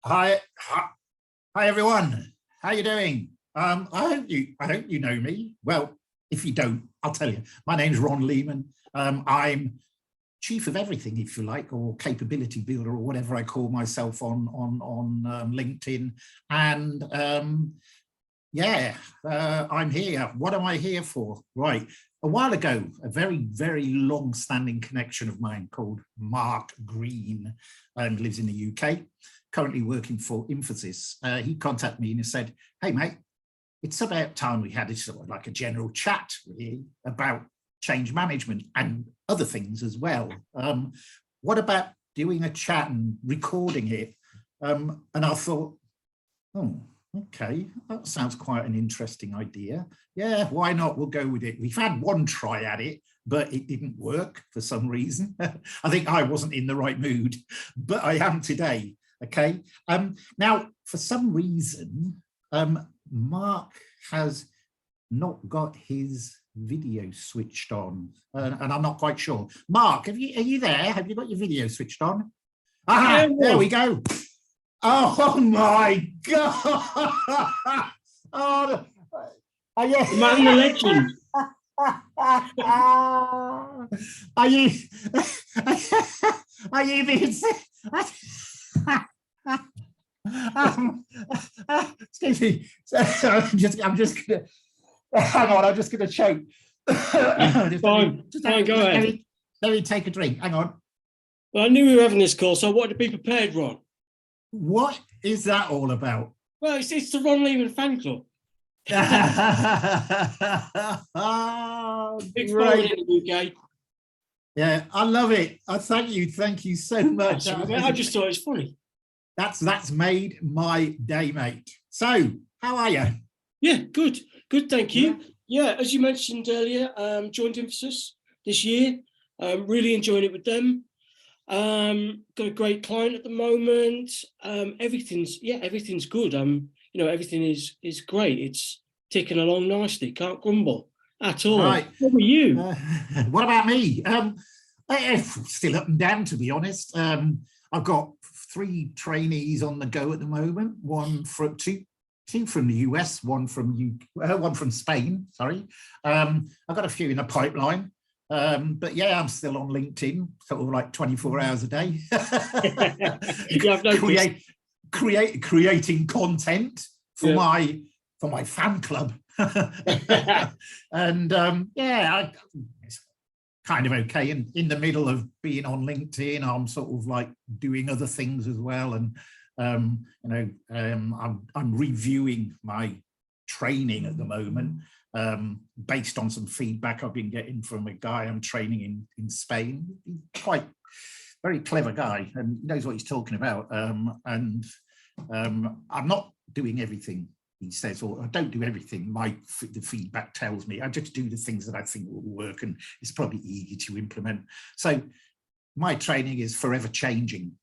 Hi everyone. How you doing? I hope you know me. Well, if you don't, I'll tell you. My name's Ron Lehman. I'm chief of everything, if you like, or capability builder, or whatever I call myself on LinkedIn. And I'm here. What am I here for? Right. A while ago, a very, very long-standing connection of mine called Mark Green, lives in the UK, currently working for Infosys. He contacted me and he said, "Hey, mate, it's about time we had a sort of like a general chat really about change management and other things as well. What about doing a chat and recording it?" And I thought, oh, okay, that sounds quite an interesting idea. Yeah, why not? We'll go with it. We've had one try at it, but it didn't work for some reason. I think I wasn't in the right mood, but I am today. Okay. Now, for some reason, Mark has not got his video switched on, and I'm not quite sure. Mark, are you there? Have you got your video switched on? Aha, there we go. Oh my God! Oh, yeah. Man, the legend. Are you being excuse me. I'm just gonna hang on. I'm just gonna choke. Fine, go ahead. Let me take a drink. Hang on. Well, I knew we were having this call, so I wanted to be prepared, Ron. What is that all about? Well, it's the Ron Lehman fan club. Big following in the UK. Yeah, I love it. Thank you so much. I just thought it was funny. That's made my day, mate. So, how are you? Yeah, good, thank you. Yeah, as you mentioned earlier, joined Infosys this year. Really enjoying it with them. Got a great client at the moment. Everything's good. Everything is great. It's ticking along nicely. Can't grumble at all. Right. What were you? What about me? Still up and down, to be honest. I've got 3 trainees on the go at the moment. Two from the US, one from Spain. Sorry, I've got a few in the pipeline. But yeah, I'm still on LinkedIn, sort of like 24 hours a day. Creating content for my fan club. And it's kind of okay. And in the middle of being on LinkedIn, I'm sort of like doing other things as well. And I'm reviewing my training at the moment, based on some feedback I've been getting from a guy I'm training in Spain. Quite very clever guy and knows what he's talking about. I'm not doing everything he says, or I don't do everything the feedback tells me. I just do the things that I think will work and it's probably easy to implement. So my training is forever changing.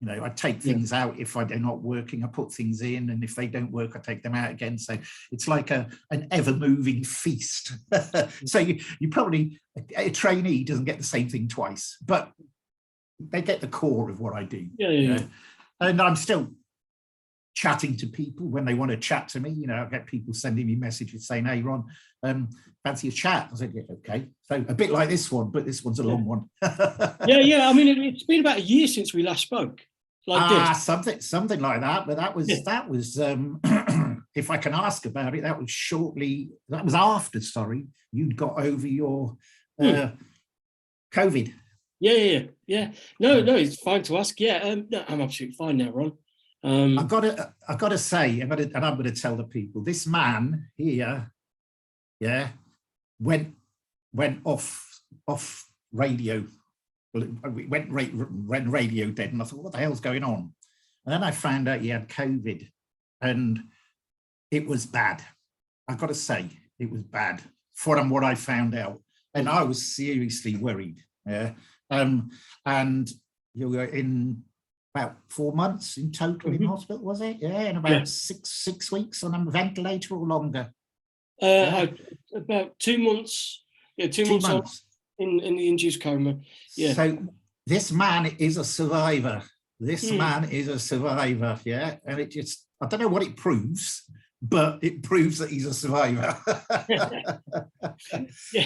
I take things out if they're not working, I put things in, and if they don't work, I take them out again. So it's like an ever-moving feast. So you probably, a trainee doesn't get the same thing twice, but they get the core of what I do. Yeah. And I'm still chatting to people when they want to chat to me. I get people sending me messages saying, "Hey, Ron, fancy a chat?" I said, "Yeah, okay." So a bit like this one, but this one's a long one. Yeah. I mean, it's been about a year since we last spoke. Something like that. But that was if I can ask about it, that was after, you'd got over your COVID. Yeah. No, it's fine to ask. Yeah, no, I'm absolutely fine now, Ron. I've got to say, and I'm going to tell the people, this man here, went off radio. Well, it went radio dead, and I thought, what the hell's going on? And then I found out he had COVID, and it was bad. I've got to say, it was bad from what I found out, and I was seriously worried. Yeah, and you were in about 4 months in total in hospital, was it? Yeah, and about six weeks on a ventilator or longer. About 2 months. Yeah, 2 months. In the induced coma. Yeah. So this man is a survivor. this man is a survivor, yeah, and it just, I don't know what it proves, but it proves that he's a survivor.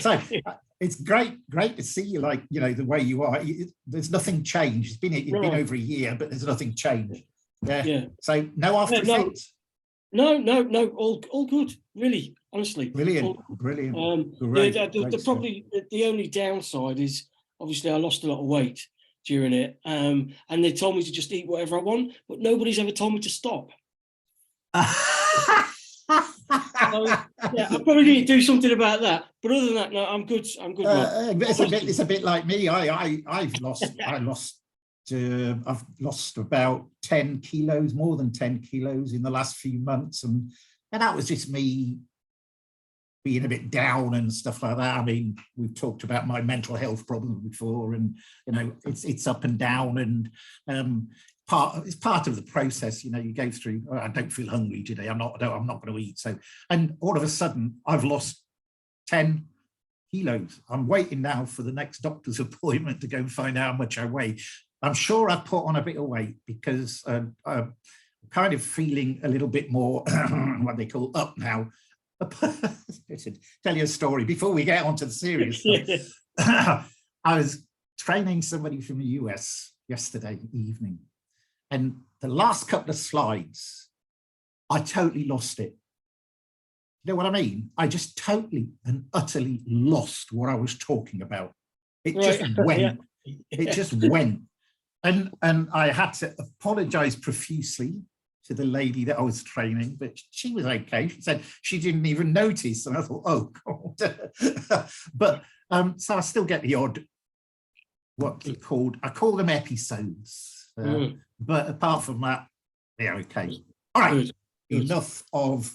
So it's great to see you, like, you know, the way you are. There's nothing changed. It's been over a year, but there's nothing changed. Yeah. So no after effects. No, all good, really, honestly. Brilliant. Probably the only downside is obviously I lost a lot of weight during it, and they told me to just eat whatever I want, but nobody's ever told me to stop. So, yeah, I probably need to do something about that. But other than that, no, I'm good. It's a bit like me. I've lost about 10 kilos, more than 10 kilos in the last few months, and that was just me being a bit down and stuff like that. I mean, we've talked about my mental health problems before, and you know, it's up and down, and it's part of the process. You know, you go through, oh, I don't feel hungry today, I'm not going to eat. So, and all of a sudden I've lost 10 kilos. I'm waiting now for the next doctor's appointment to go and find out how much I weigh. I'm sure I've put on a bit of weight because I'm kind of feeling a little bit more what they call up now. Listen, tell you a story before we get on to the serious stuff. I was training somebody from the US yesterday evening, and the last couple of slides, I totally lost it. You know what I mean? I just totally and utterly lost what I was talking about. It just went. It just went. And I had to apologize profusely to the lady that I was training, but she was okay. She said she didn't even notice. And I thought, oh, God. But so I still get the odd, what they called, I call them episodes. But apart from that, they're okay. All right, enough of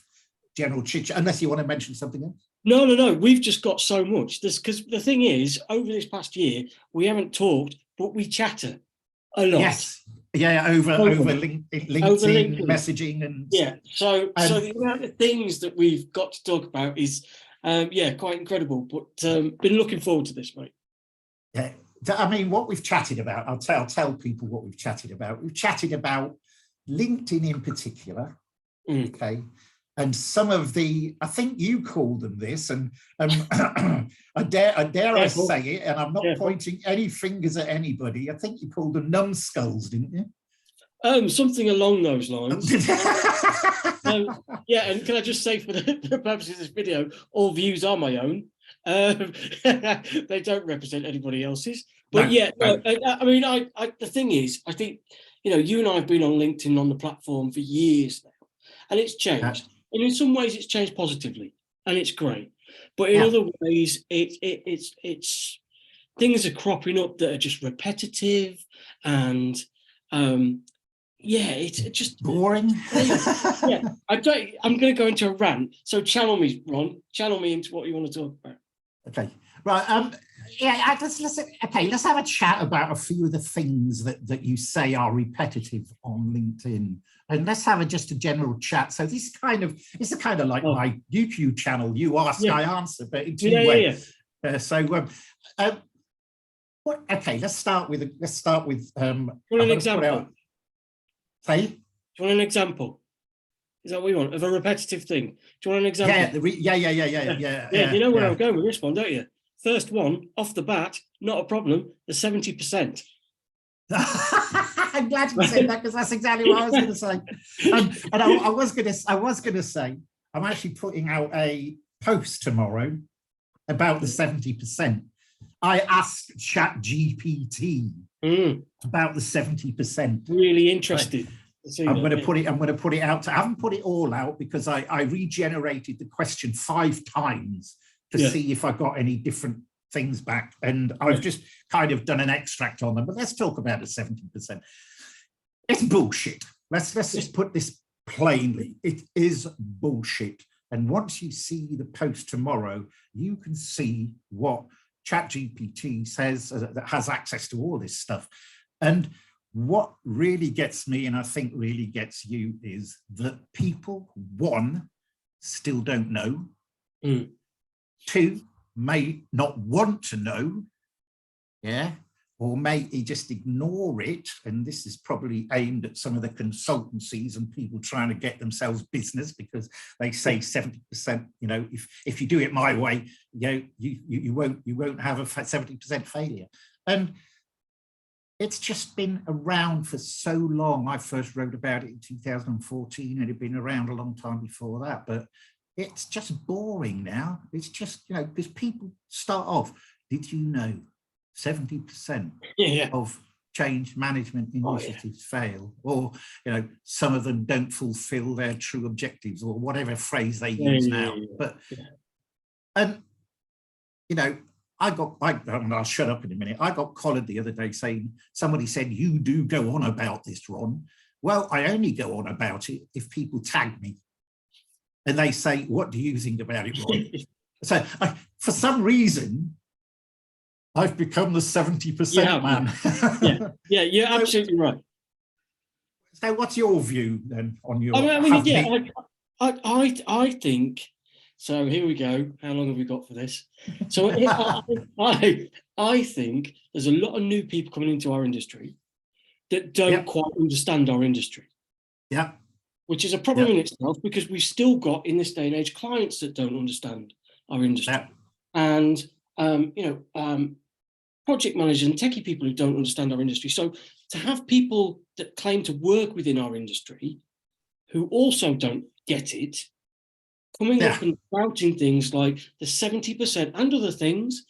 general chit chat, unless you want to mention something else. No. We've just got so much. Because the thing is, over this past year, we haven't talked, but we chatter a lot. Yes. Yeah, over LinkedIn messaging and So the amount of things that we've got to talk about is quite incredible. But been looking forward to this, mate. Yeah, I mean, what we've chatted about, I'll tell people what we've chatted about. We've chatted about LinkedIn in particular, okay, and some of the, I think you called them this, and I dare I say it, and I'm not pointing any fingers at anybody. I think you called them numbskulls, didn't you? Something along those lines. Yeah, and can I just say, for the purposes of this video, all views are my own. They don't represent anybody else's. But I mean, the thing is, I think, you know, you and I have been on LinkedIn, on the platform, for years now, and it's changed. And in some ways, it's changed positively, and it's great. But in other ways, it's things are cropping up that are just repetitive, and it's just boring. I'm going to go into a rant. So channel me, Ron. Channel me into what you want to talk about. Okay, right. Let's have a chat about a few of the things that you say are repetitive on LinkedIn, and let's have just a general chat. So this is kind of like my YouTube channel, UAsk, IAnswer, but in two ways. Okay, let's start with an example. Say? Do you want an example? Is that what you want? Of a repetitive thing? Do you want an example? Yeah. You know where I'm going with this one, don't you? First one, off the bat, not a problem, the 70%. I'm glad you said that, because that's exactly what I was going to say. And I was going to say, I'm actually putting out a post tomorrow about the 70%. I asked ChatGPT about the 70%. Really interested. I'm going to put it out. I haven't put it all out because I regenerated the question 5 times to see if I got any different things back, and I've just kind of done an extract on them. But let's talk about the 70%. It's bullshit. Let's just put this plainly. It is bullshit. And once you see the post tomorrow, you can see what ChatGPT says that has access to all this stuff. And what really gets me, and I think really gets you, is that people, 1, still don't know. 2, may not want to know. Yeah. or may he just ignore it? And this is probably aimed at some of the consultancies and people trying to get themselves business, because they say 70%, you know, if you do it my way, you won't have a 70% failure. And it's just been around for so long. I first wrote about it in 2014, and it had been around a long time before that, but it's just boring now. It's just, you know, because people start off, did you know 70% of change management initiatives fail, or, you know, some of them don't fulfill their true objectives, or whatever phrase they use now. But, and, you know, I'll shut up in a minute. I got collared the other day saying, somebody said, you do go on about this, Ron. Well, I only go on about it if people tag me and they say, what do you think about it, Ron? So for some reason, I've become the 70% man. Yeah, you're absolutely right. So what's your view then on your... I think, so here we go. How long have we got for this? So I think there's a lot of new people coming into our industry that don't quite understand our industry. Yeah. Which is a problem in itself, because we've still got, in this day and age, clients that don't understand our industry. And, project managers and techie people who don't understand our industry. So to have people that claim to work within our industry who also don't get it, coming up and spouting things like the 70% and other things,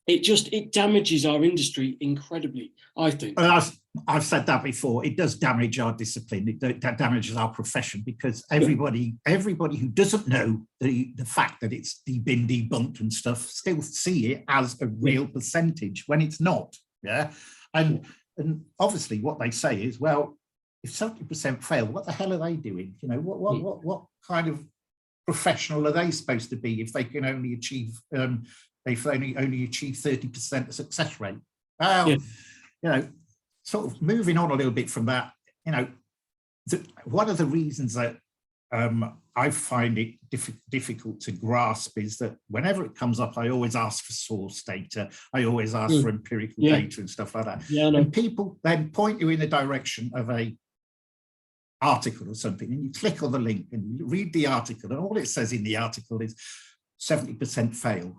it damages our industry incredibly, I think. Well, I've said that before. It does damage our discipline. It damages our profession, because everybody who doesn't know the fact that it's been debunked and stuff still see it as a real percentage when it's not. Yeah, and obviously what they say is, well, if 70% fail, what the hell are they doing? You know, what kind of professional are they supposed to be if they can only achieve if they only achieve 30% success rate? Well, you know, sort of moving on a little bit from that, you know, one of the reasons that I find it difficult to grasp is that whenever it comes up, I always ask for source data. I always ask for empirical data and stuff like that. And people then point you in the direction of a article or something, and you click on the link and you read the article, and all it says in the article is 70% fail.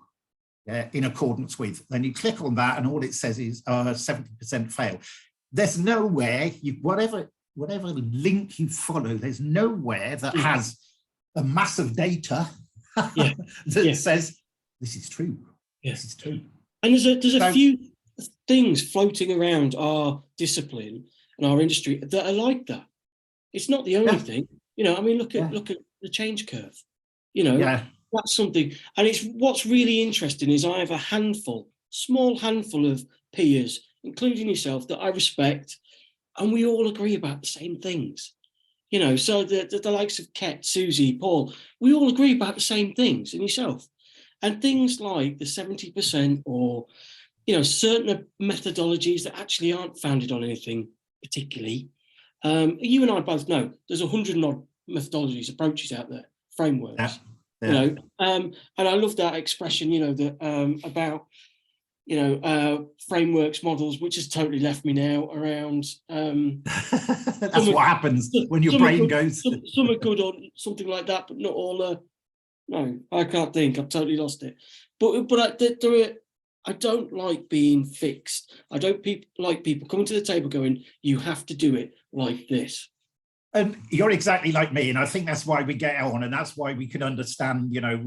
In accordance with, then you click on that and all it says is 70% fail. There's nowhere, whatever link you follow, there's nowhere that has a mass of data that says this is true. This is true. And there's a few things floating around our discipline and our industry that are like that. It's not the only thing. You know, I mean, look at the change curve. You know, that's something. And it's what's really interesting is I have a small handful of peers, including yourself, that I respect, and we all agree about the same things. You know, so the likes of Ket, Susie, Paul, we all agree about the same things, and yourself. And things like the 70%, or, you know, certain methodologies that actually aren't founded on anything particularly. You and I both know there's 100 and odd methodologies, approaches out there, frameworks. You know, and I love that expression, you know, that about, you know, frameworks, models, which has totally left me now around. That's what happens when your brain goes. Some are good on something like that, but not all are. No, I can't think. I've totally lost it. But I don't like being fixed. I don't like people coming to the table going, you have to do it like this. And you're exactly like me, and I think that's why we get on, and that's why we can understand, you know,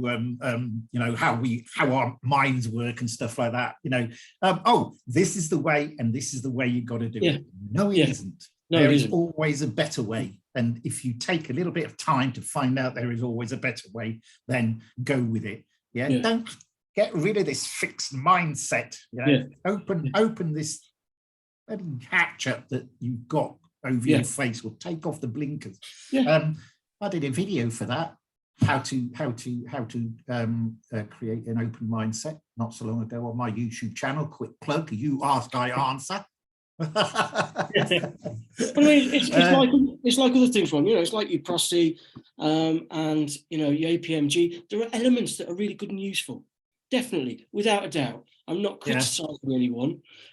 how our minds work and stuff like that. You know, oh, this is the way, and this is the way you got to do it. No, it isn't. No, there is always a better way, and if you take a little bit of time to find out there is always a better way, then go with it. Don't get rid of this fixed mindset. You know? Open this hatch up that you've got over your face, or take off the blinkers. I did a video for that, how to create an open mindset, not so long ago on my YouTube channel. Quick plug, UAsk, IAnswer. I mean, it's like other things, Ron. You know, it's like your 𝒂𝒐 and, you know, your APMG. There are elements that are really good and useful, definitely, without a doubt. I'm not criticising anyone,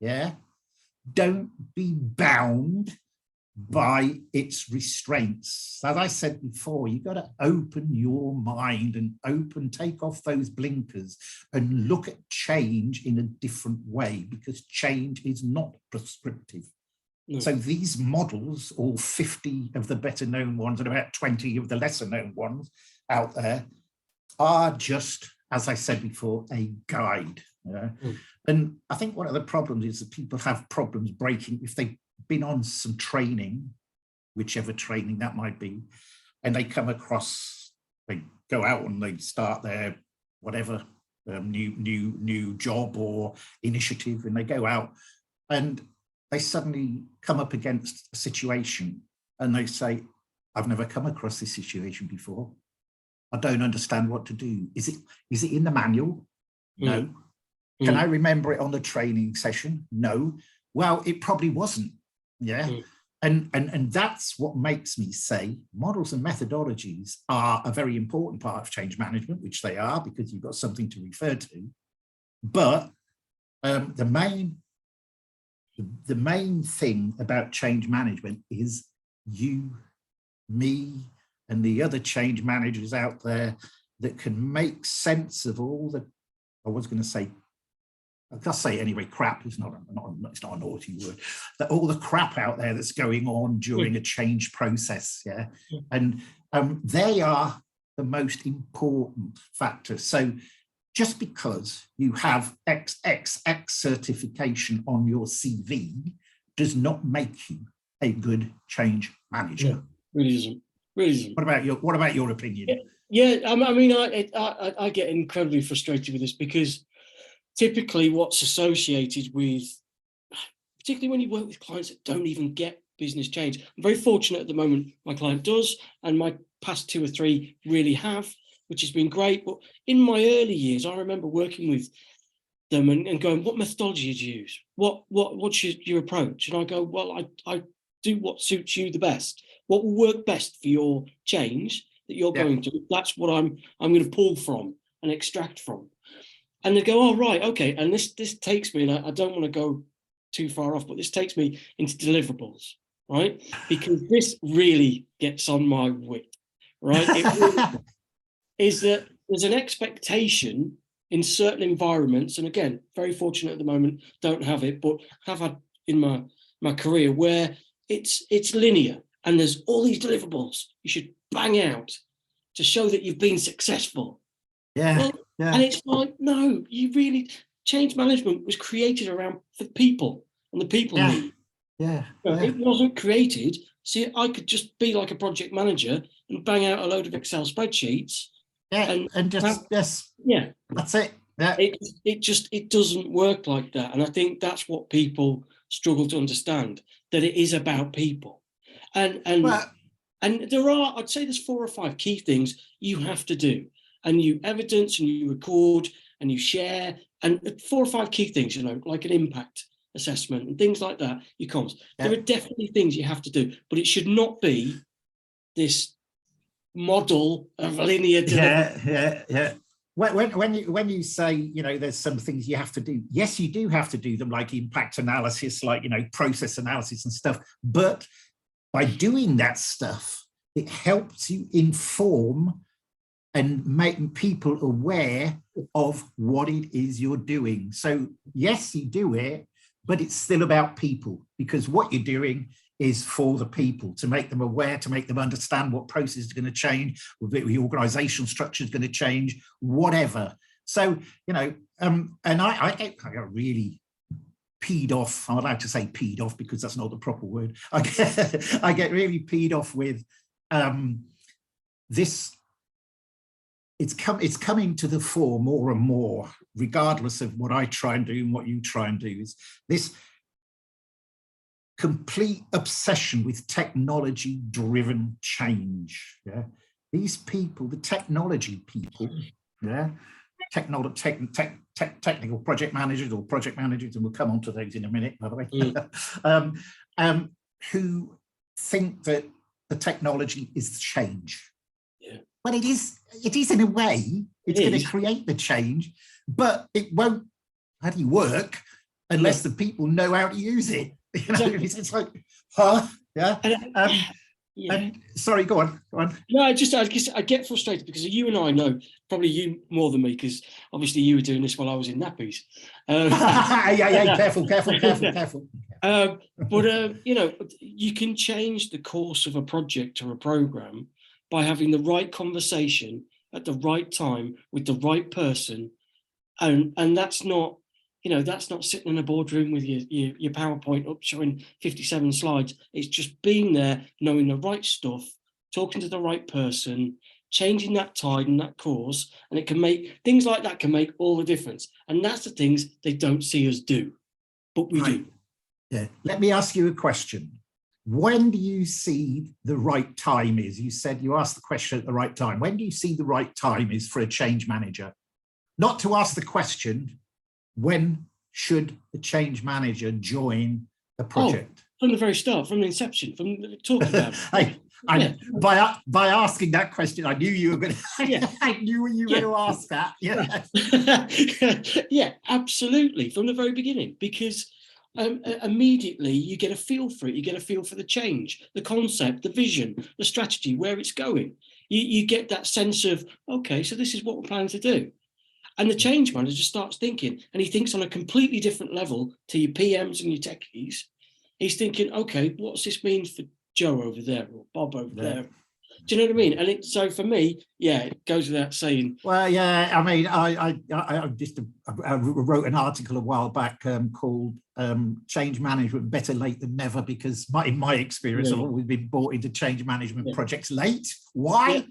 yeah, don't be bound by its restraints. As I said before, you've got to open your mind and take off those blinkers and look at change in a different way, because change is not prescriptive. So these models, all 50 of the better known ones and about 20 of the lesser known ones out there, are just, as I said before, a guide. And I think one of the problems is that people have problems breaking if they've been on some training, whichever training that might be, and they come across, they go out and they start their whatever new job or initiative, and they go out and they suddenly come up against a situation and they say, I've never come across this situation before. I don't understand what to do. Is it in the manual? No. Can I remember it on the training session? No. Well, it probably wasn't. Yeah. And that's what makes me say models and methodologies are a very important part of change management, which they are, because you've got something to refer to. But the main thing about change management is you, me, and the other change managers out there that can make sense of all the, I was going to say, I'll say it anyway, crap is it's not a naughty word, that all the crap out there that's going on during a change process, yeah? And they are the most important factor. So just because you have XXX certification on your CV does not make you a good change manager. No, really isn't. Really isn't. What about your opinion? Yeah, I mean, I get incredibly frustrated with this, because typically what's associated with, particularly when you work with clients that don't even get business change. I'm very fortunate at the moment, my client does, and my past 2 or 3 really have, which has been great. But in my early years, I remember working with them and going, what methodology did you use? What's your approach? And I go, well, I do what suits you the best. What will work best for your change that you're going to, that's what I'm going to pull from and extract from. And they go, oh, right, okay. And this takes me, and I don't want to go too far off, but this takes me into deliverables, right? Because this really gets on my wit, right? It really is that there's an expectation in certain environments, and again, very fortunate at the moment, don't have it, but have had in my career, where it's linear and there's all these deliverables you should bang out to show that you've been successful. Well, and it's like, no, you really, change management was created around the people and the people need. It wasn't created See, I could just be like a project manager and bang out a load of Excel spreadsheets. Yeah, and just yes, yeah, that's it. Yeah. It doesn't work like that, and I think that's what people struggle to understand, that it is about people, and there are, I'd say, there's 4 or 5 key things you have to do, and you evidence and you record and you share, and 4 or 5 key things, you know, like an impact assessment and things like that. You can't. Yeah. There are definitely things you have to do, but it should not be this model of linear delivery. Yeah. When you say, you know, there's some things you have to do, yes, you do have to do them, like impact analysis, like, you know, process analysis and stuff. But by doing that stuff, it helps you inform and make people aware of what it is you're doing. So yes, you do it, but it's still about people, because what you're doing is for the people, to make them aware, to make them understand what process is going to change, the organizational structure is going to change, whatever. So, you know, and I got really peed off. I'm allowed to say peed off because that's not the proper word. I get really peed off with this. It's coming to the fore more and more, regardless of what I try and do and what you try and do, is this complete obsession with technology-driven change. Yeah, these people, the technology people, yeah, technical project managers or project managers, and we'll come on to those in a minute, by the way, who think that the technology is change. Yeah. But it is in a way, it's going to create the change, but it won't bloody work unless the people know how to use it. You know, it's like, huh? Yeah. And sorry, go on. No, I get frustrated because you and I know, probably you more than me, because obviously you were doing this while I was in nappies. Yeah, careful. But you know, you can change the course of a project or a program by having the right conversation at the right time with the right person, and that's not, you know, that's not sitting in a boardroom with your PowerPoint up showing 57 slides. It's just being there, knowing the right stuff, talking to the right person, changing that tide and that course, and it can make things like that can make all the difference. And that's the things they don't see us do, but we do. Yeah. Let me ask you a question. When do you see the right time is? You said you asked the question at the right time. When do you see the right time is for a change manager? Not to ask the question, when should the change manager join the project? From the very start, from the inception, from talking about it. By asking that question, I knew you were going to. I knew you were going to ask that. Yeah. Yeah, absolutely, from the very beginning, because immediately you get a feel for it. You get a feel for the change, the concept, the vision, the strategy, where it's going. You get that sense of, okay, so this is what we're planning to do. And the change manager starts thinking, and he thinks on a completely different level to your PMs and your techies. He's thinking, okay, what's this mean for Joe over there or Bob over there? Do you know what I mean? And so for me, yeah, it goes without saying. Well, yeah, I mean, I wrote an article a while back called Change Management Better Late Than Never, because in my experience, I've always been brought into change management projects late. Why? Yeah.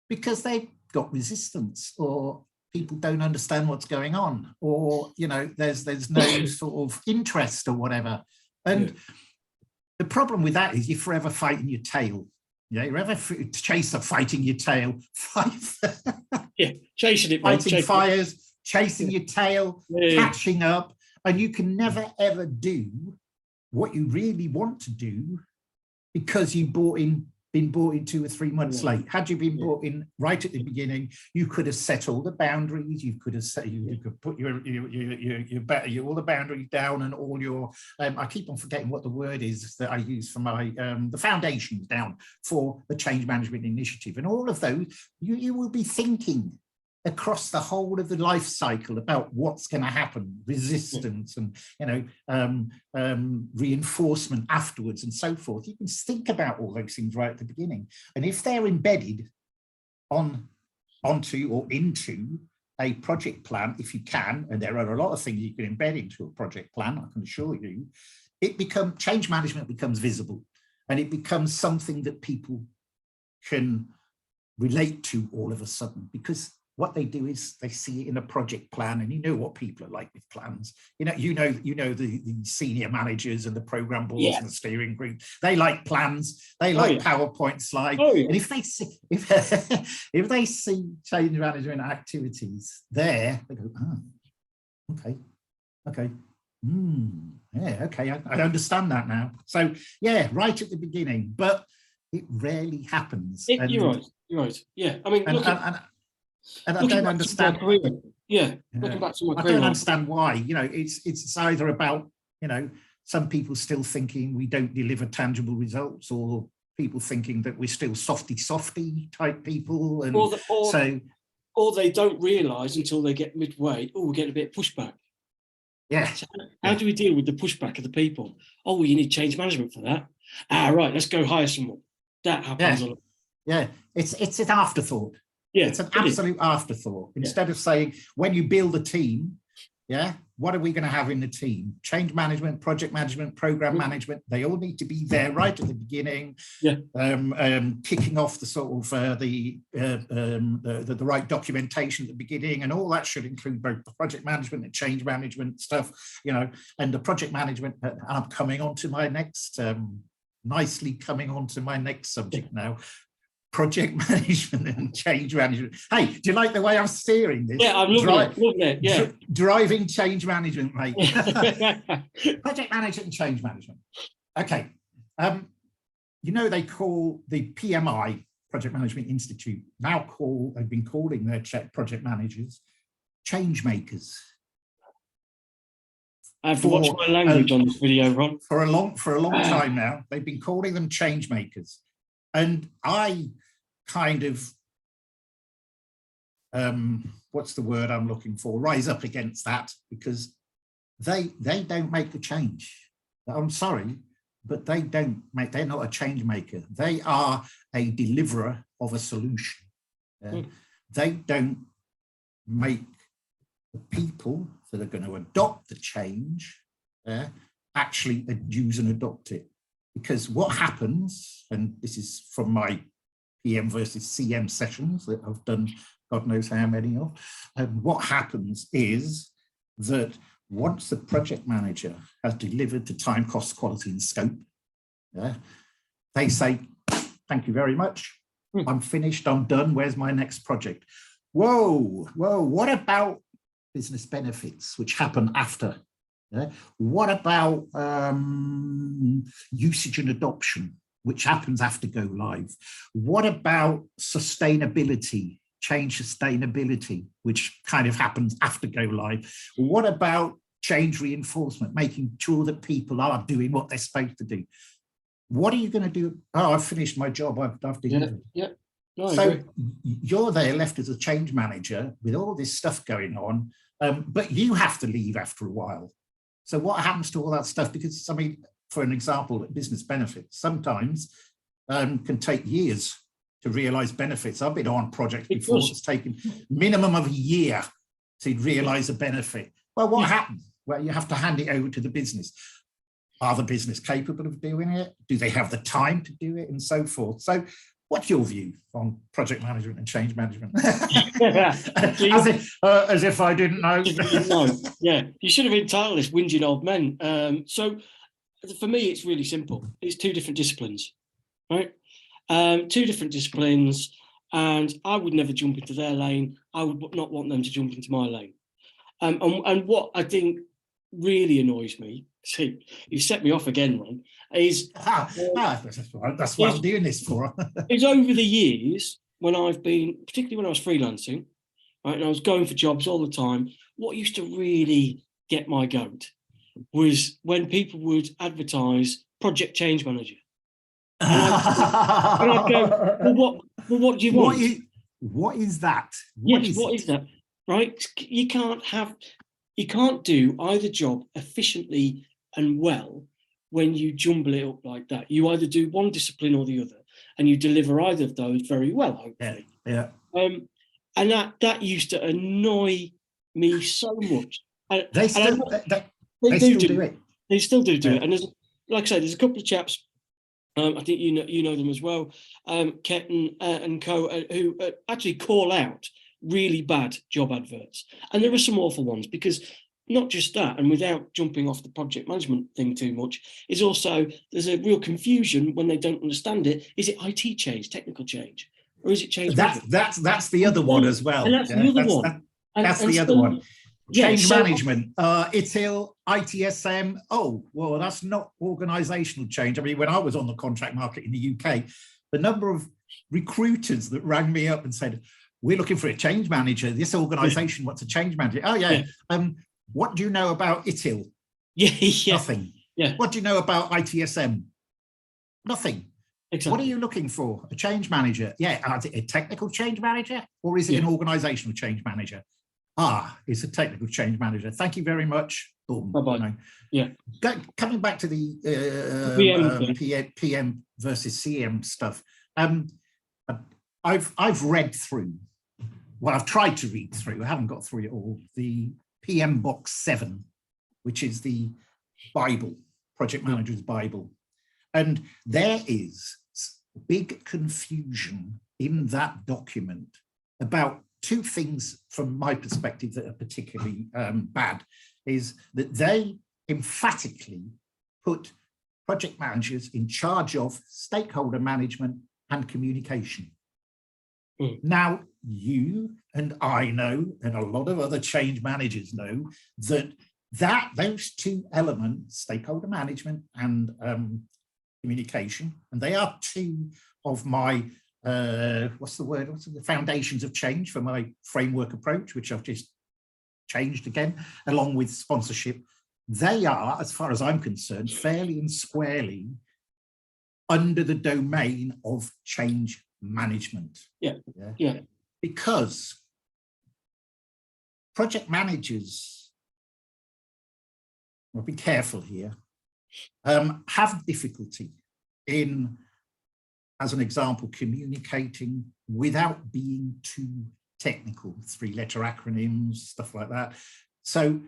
Because they've got resistance, or people don't understand what's going on, or, you know, there's no sort of interest or whatever. And the problem with that is you're forever fighting your tail. Yeah, you're ever fighting your tail. Chasing it. Fighting fires, chasing your tail, catching up. And you can never, ever do what you really want to do because you've been brought in 2 or 3 months late. Had you been brought in right at the beginning, you could have set all the boundaries. You could have set, you could put your all the boundaries down, and all your I keep on forgetting what the word is that I use for my the foundations down for the change management initiative, and all of those you will be thinking across the whole of the life cycle about what's going to happen, resistance and, you know, reinforcement afterwards and so forth. You can think about all those things right at the beginning. And if they're embedded onto or into a project plan, if you can, and there are a lot of things you can embed into a project plan, I can assure you, change management becomes visible. and it becomes something that people can relate to all of a sudden, because what they do is they see it in a project plan, and you know what people are like with plans. You know the senior managers and the program boards and the steering group. They like plans. They like PowerPoint slides. And if they see if they see change management activities there, they go, oh, okay. Yeah, okay, I understand that now. So yeah, right at the beginning, but it rarely happens. You're right. Yeah, I mean, and I don't understand. Looking back to my career, I don't understand why. It's either about some people still thinking we don't deliver tangible results, or people thinking that we're still softy type people, and or they don't realise until they get midway. Oh, we're getting a bit of pushback. Yeah. So how do we deal with the pushback of the people? Oh, well, you need change management for that. Right, let's go hire someone. That happens a lot. Yeah, it's an afterthought. Yeah, it's an absolute afterthought. Instead of saying, when you build a team, what are we going to have in the team? Change management, project management, program management. They all need to be there right at the beginning. Kicking off the sort of the right documentation at the beginning, and all that should include both the project management and change management stuff. And the project management. And I'm coming on to my next, nicely coming on to my next subject now. Project management and change management. Hey, do you like the way I'm steering this? Yeah, I'm loving it. Yeah, driving change management, mate. Project management and change management. Okay. They call the PMI, Project Management Institute, they've been calling their project managers change makers. I have to watch my language on this video, Ron. For a long time now, they've been calling them change makers. And I kind of, what's the word I'm looking for? Rise up against that, because they don't make the change. I'm sorry, but they're not a change maker. They are a deliverer of a solution. They don't make the people that are going to adopt the change actually use and adopt it. Because what happens, and this is from my PM versus CM sessions that I've done God knows how many of, what happens is that once the project manager has delivered the time, cost, quality and scope, they say, thank you very much, I'm finished, I'm done, where's my next project? Whoa, what about business benefits, which happen after? What about usage and adoption, which happens after go live? What about sustainability, change sustainability, which kind of happens after go live? What about change reinforcement, making sure that people are doing what they're supposed to do? What are you going to do? Oh, I've finished my job, I've delivered. No, so you're there left as a change manager with all this stuff going on, but you have to leave after a while. So what happens to all that stuff? Because, I mean, for an example, business benefits sometimes can take years to realize benefits. I've been on projects before it's taken minimum of a year to realize a benefit. Well, what happens? Well, you have to hand it over to the business. Are the business capable of doing it? Do they have the time to do it, and so forth? So what's your view on project management and change management? as if I didn't know. Yeah, you should have entitled this "Whinging Old Men." So for me, it's really simple. It's two different disciplines, right? Two different disciplines, and I would never jump into their lane. I would not want them to jump into my lane. And what I think really annoys me, see, you set me off again, Ron, is that's what I'm doing this for. Is over the years, when I've been, particularly when I was freelancing, right, and I was going for jobs all the time, what used to really get my goat was when people would advertise project change manager. And I'd go, well, what do you want? What is that? What is that? Right? You can't do either job efficiently and well when you jumble it up like that. You either do one discipline or the other, and you deliver either of those very well, hopefully. Yeah. And that used to annoy me so much. They still do it. They still do it. And there's, like I say, there's a couple of chaps I think you know them as well, Ket and Co, who actually call out really bad job adverts. And there are some awful ones, because not just that, and without jumping off the project management thing too much, is also there's a real confusion when they don't understand it. Is it IT change, technical change, or is it change management? That's the other one as well. And that's the other one. That's the other one. Change management, ITIL, ITSM. Oh, well, that's not organizational change. I mean, when I was on the contract market in the UK, the number of recruiters that rang me up and said, we're looking for a change manager. This organization wants a change manager. Oh, yeah. What do you know about ITIL? Nothing. What do you know about ITSM? Nothing. Exactly. What are you looking for? A change manager? Yeah, is it a technical change manager, or is it an organizational change manager? It's a technical change manager. Thank you very much. Boom. Bye-bye. Coming back to the PM versus CM stuff. I've read through, well, I've tried to read through, I haven't got through it all, the PM Box 7, which is the Bible, Project Manager's Bible. And there is big confusion in that document about two things from my perspective that are particularly bad, is that they emphatically put project managers in charge of stakeholder management and communication. Now, you and I know, and a lot of other change managers know, that those two elements, stakeholder management and communication, and they are two of my what's the foundations of change for my framework approach, which I've just changed again, along with sponsorship. They are, as far as I'm concerned, fairly and squarely under the domain of change management. Because project managers, I'll be careful here, have difficulty in, as an example, communicating without being too technical, 3-letter acronyms, stuff like that. So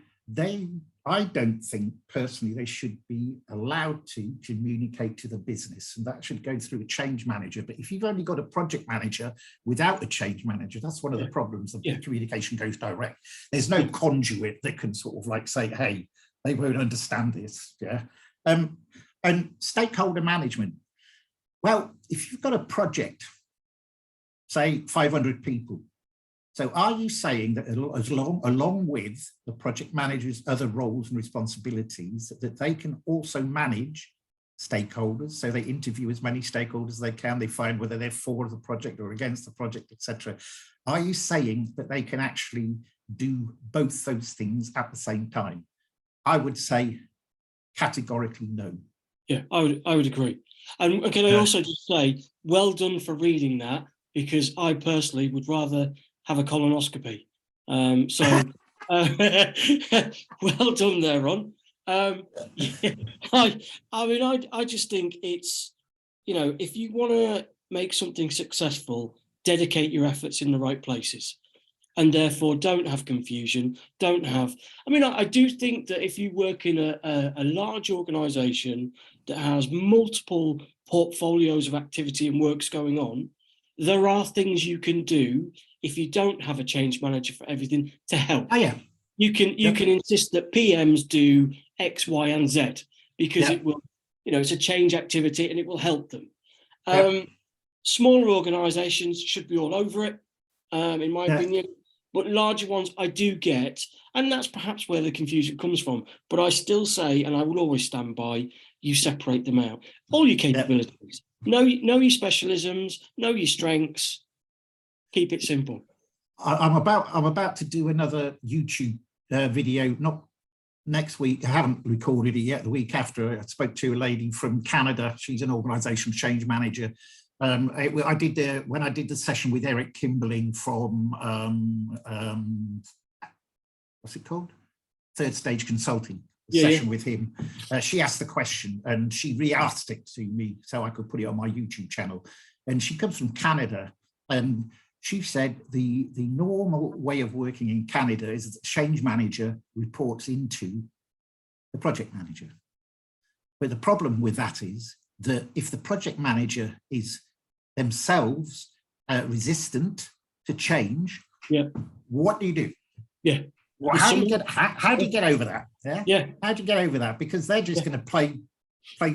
I don't think personally they should be allowed to communicate to the business, and that should go through a change manager. But if you've only got a project manager without a change manager, that's one of the problems. The communication goes direct. There's no conduit that can sort of like say, hey, they won't understand this. And stakeholder management. Well, if you've got a project, say 500 people, so are you saying that along with the project manager's other roles and responsibilities, that they can also manage stakeholders? So they interview as many stakeholders as they can, they find whether they're for the project or against the project, etc. Are you saying that they can actually do both those things at the same time? I would say categorically no. Yeah, I would agree. And can I also just say, well done for reading that, because I personally would rather have a colonoscopy. Well done there, Ron. I mean, I just think it's, if you want to make something successful, dedicate your efforts in the right places, and therefore don't have confusion, I do think that if you work in a large organization that has multiple portfolios of activity and works going on, there are things you can do if you don't have a change manager for everything to help. You can insist that PMs do X, Y, and Z, because it will, it's a change activity and it will help them. Smaller organizations should be all over it, in my opinion, but larger ones I do get, and that's perhaps where the confusion comes from. But I still say, and I will always stand by, you separate them out. All your capabilities, know your specialisms, know your strengths. Keep it simple. I'm about to do another YouTube video, not next week. I haven't recorded it yet. The week after, I spoke to a lady from Canada. She's an organizational change manager. When I did the session with Eric Kimberling from what's it called? Third Stage Consulting. Session with him. She asked the question and she re-asked it to me so I could put it on my YouTube channel. And she comes from Canada, and she said the normal way of working in Canada is that the change manager reports into the project manager. But the problem with that is that if the project manager is themselves resistant to change, what do you do? Yeah. Well, how do you get over that? Yeah. Yeah. How do you get over that? Because they're just going to play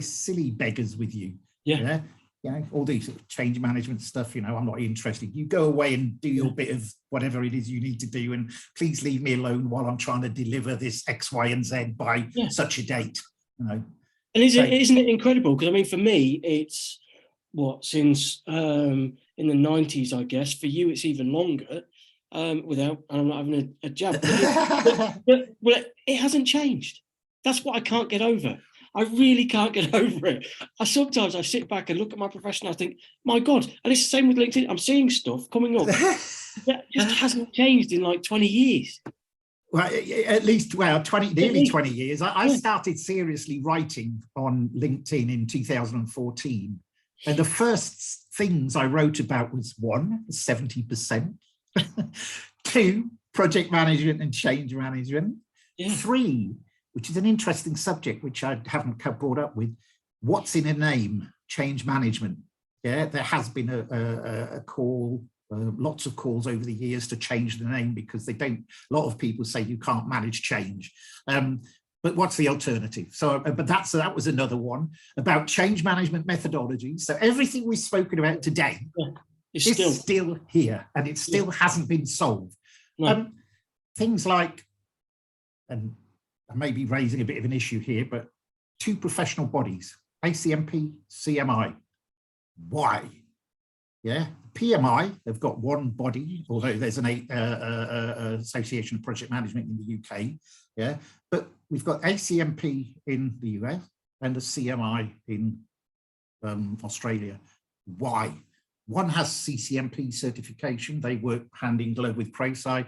silly beggars with you. Yeah. You know, all these sort of change management stuff, you know, I'm not interested. You go away and do your bit of whatever it is you need to do, and please leave me alone while I'm trying to deliver this X, Y, and Z by such a date. You know. And isn't it incredible? Because I mean, for me, it's since in the 90s, I guess. For you, it's even longer. I'm not having a jab. Well, it hasn't changed. That's what I can't get over. I really can't get over it. Sometimes I sit back and look at my profession, I think, my God, and it's the same with LinkedIn. I'm seeing stuff coming up that just hasn't changed in like 20 years. Well, at least, nearly 20 years. I started seriously writing on LinkedIn in 2014. And the first things I wrote about was 1, 70%, 2, project management and change management, 3, which is an interesting subject, which I haven't brought up with, what's in a name, change management. Yeah, there has been a call, lots of calls over the years to change the name because a lot of people say you can't manage change. But what's the alternative? So, but that was another one about change management methodologies. So everything we've spoken about today is still here, and it still hasn't been solved. No. Things like, and I may be raising a bit of an issue here, but 2 professional bodies, ACMP, CMI. Why? Yeah, PMI, they've got 1 body, although there's an Association of Project Management in the UK. Yeah, but we've got ACMP in the US and the CMI in Australia. Why? One has CCMP certification. They work hand in glove with ProSci.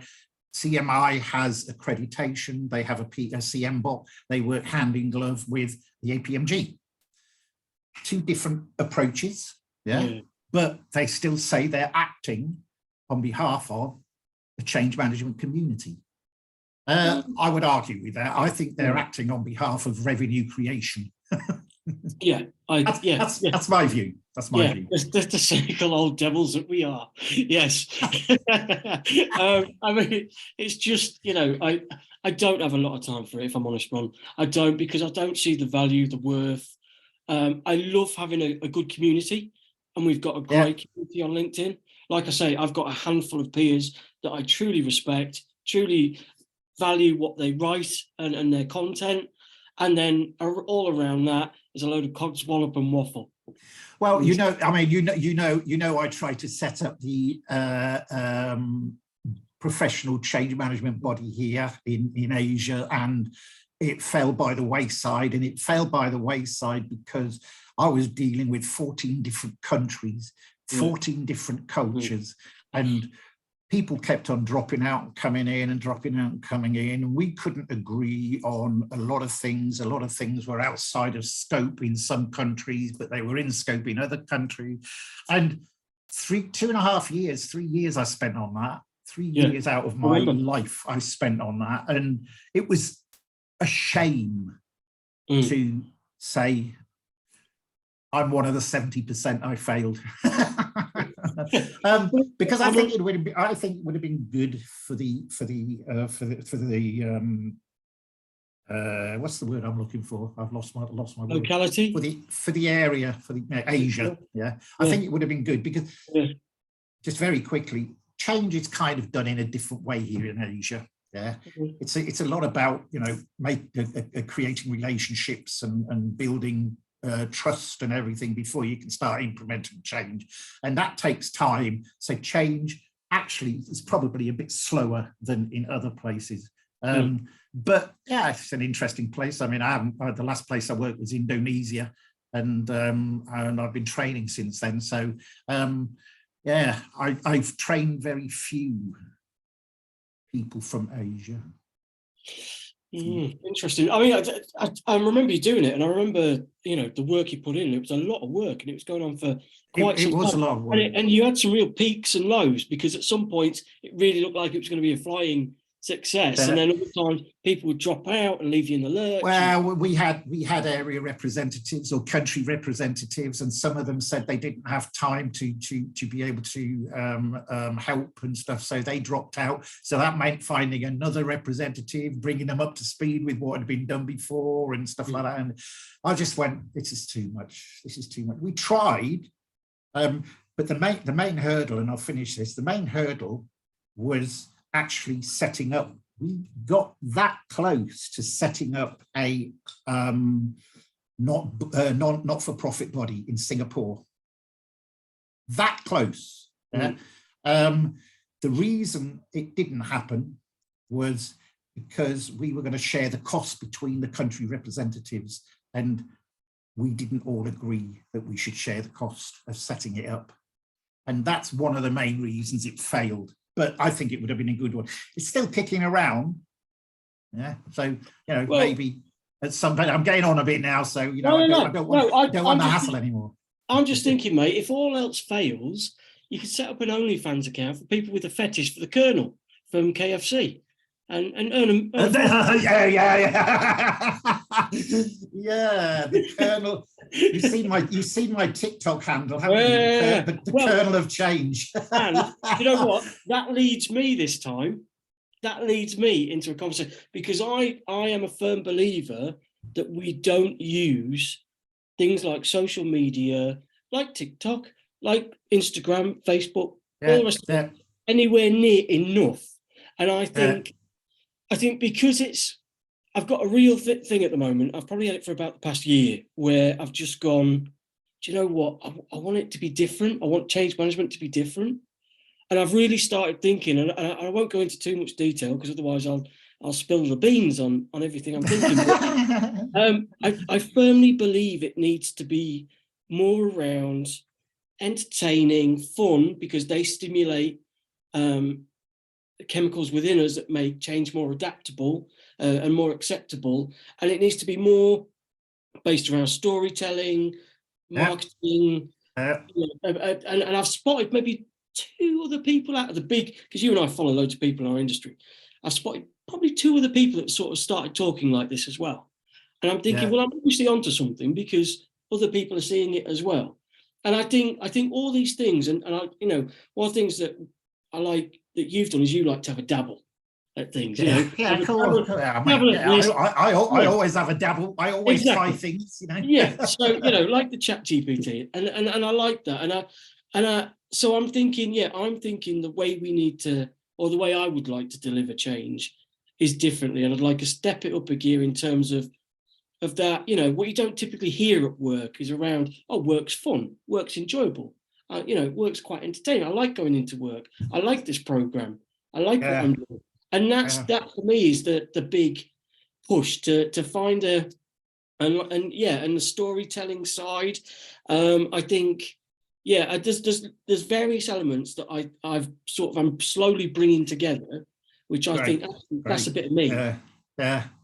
CMI has accreditation. They have a CMBOK. They work hand in glove with the APMG. 2 different approaches, but they still say they're acting on behalf of the change management community. I would argue with that. I think they're acting on behalf of revenue creation. That's my view. That's my view. The cynical old devils that we are. Yes. I mean, it's just, you know, I don't have a lot of time for it, if I'm honest, Ron. I don't, because I don't see the value, the worth. I love having a good community, and we've got a great community on LinkedIn. Like I say, I've got a handful of peers that I truly respect, truly value what they write and their content. And then all around that is a load of codswallop and waffle. Well, you know, I mean, you know, I try to set up the professional change management body here in Asia, and it fell by the wayside. And it fell by the wayside because I was dealing with 14 different countries, 14 different cultures, and people kept on dropping out and coming in and dropping out and coming in. And we couldn't agree on a lot of things. A lot of things were outside of scope in some countries, but they were in scope in other countries. And 2.5 years, 3 years I spent on that. 3 years out of my life I spent on that. And it was a shame to say I'm one of the 70% I failed. Because I think it would have been good for the what's the word I'm looking for? I've lost my word. Locality? For the area, for the Asia. I think it would have been good because just very quickly, change is kind of done in a different way here in Asia. It's a lot about, you know, creating relationships and building trust and everything before you can start implementing change, and that takes time. So change actually is probably a bit slower than in other places, but yeah, it's an interesting place. I mean, the last place I worked was Indonesia, and I've been training since then. So I've trained very few people from Asia. Interesting. I mean, I remember you doing it, and I remember, you know, the work you put in. It was a lot of work, and it was going on for quite some time. It was a lot of work. And you had some real peaks and lows, because at some points it really looked like it was going to be a flying success, and then other times people would drop out and leave you in the lurch. Well, we had area representatives or country representatives, and some of them said they didn't have time to be able to help and stuff, so they dropped out. So that meant finding another representative, bringing them up to speed with what had been done before and stuff like that. And I just went, this is too much. This is too much. We tried, but the main hurdle, and I'll finish this. The main hurdle was actually setting up. We got that close to setting up a not-for-profit body in Singapore. That close. Yeah? The reason it didn't happen was because we were going to share the cost between the country representatives, and we didn't all agree that we should share the cost of setting it up. And that's one of the main reasons it failed. But I think it would have been a good one. It's still kicking around. Yeah. So, maybe at some point, I'm getting on a bit now. So, I don't want the hassle anymore. I'm just thinking, mate, if all else fails, you could set up an OnlyFans account for people with a fetish for the Colonel from KFC and earn yeah, the Colonel. You've seen my TikTok handle, haven't you? The Colonel of Change. And you know what? That leads me this time. That leads me into a conversation, because I am a firm believer that we don't use things like social media, like TikTok, like Instagram, Facebook, all the rest of it, anywhere near enough. And I think because I've got a real thing at the moment. I've probably had it for about the past year, where I've just gone, do you know what? I want it to be different. I want change management to be different. And I've really started thinking, and I won't go into too much detail because otherwise I'll spill the beans on everything I'm thinking. But, I firmly believe it needs to be more around entertaining, fun, because they stimulate chemicals within us that make change more adaptable and more acceptable. And it needs to be more based around storytelling, marketing. And I've spotted maybe 2 other people out of the big, because you and I follow loads of people in our industry. I've spotted probably 2 other people that sort of started talking like this as well. And I'm thinking, well, I'm obviously onto something, because other people are seeing it as well. And I think all these things, and I, one of the things that I like that you've done is you like to have a dabble at things. Cool. I always have a dabble. I always try things. Yeah. So like the ChatGPT, and I like that. So I'm thinking, the way we need to, or the way I would like to deliver change is differently. And I'd like to step it up a gear in terms of that, what you don't typically hear at work is around, work's fun, work's enjoyable, work's quite entertaining. I like going into work. I like this program. I like what I'm doing. And that for me is the big push to find and the storytelling side. I think, there's various elements that I'm slowly bringing together, which I think that's a bit of me. And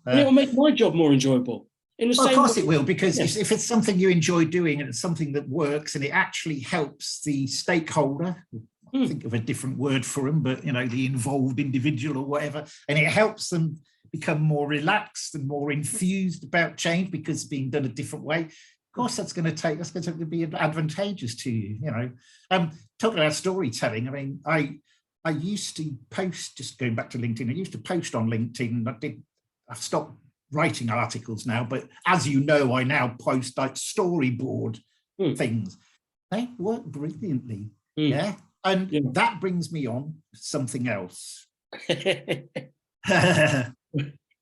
it will make my job more enjoyable. Of course it will, because if it's something you enjoy doing and it's something that works and it actually helps the stakeholder, think of a different word for them, but the involved individual or whatever, and it helps them become more relaxed and more enthused about change because it's being done a different way. Of course, that's going to be advantageous to you. Talking about storytelling, I mean, I used to post, just going back to LinkedIn, I used to post on LinkedIn. I've stopped writing articles now, but as you know, I now post like storyboard things. They work brilliantly. And that brings me on to something else.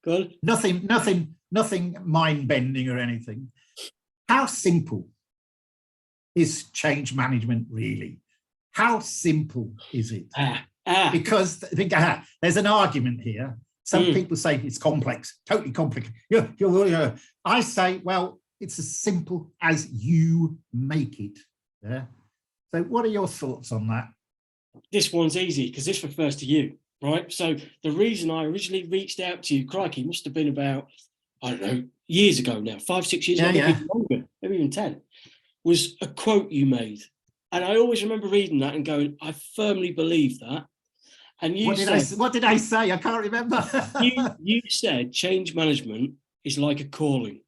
Good. Nothing mind-bending or anything. How simple is change management really? How simple is it? Because there's an argument here. Some people say it's complex, totally complicated. I say, well, it's as simple as you make it. So what are your thoughts on that? This one's easy because this refers to you, right? So the reason I originally reached out to you, crikey, must have been about, I don't know, years ago now, 5-6 years ago, maybe longer, maybe even 10, was a quote you made. And I always remember reading that and going, I firmly believe that. And you what did I say? I can't remember. you said change management is like a calling.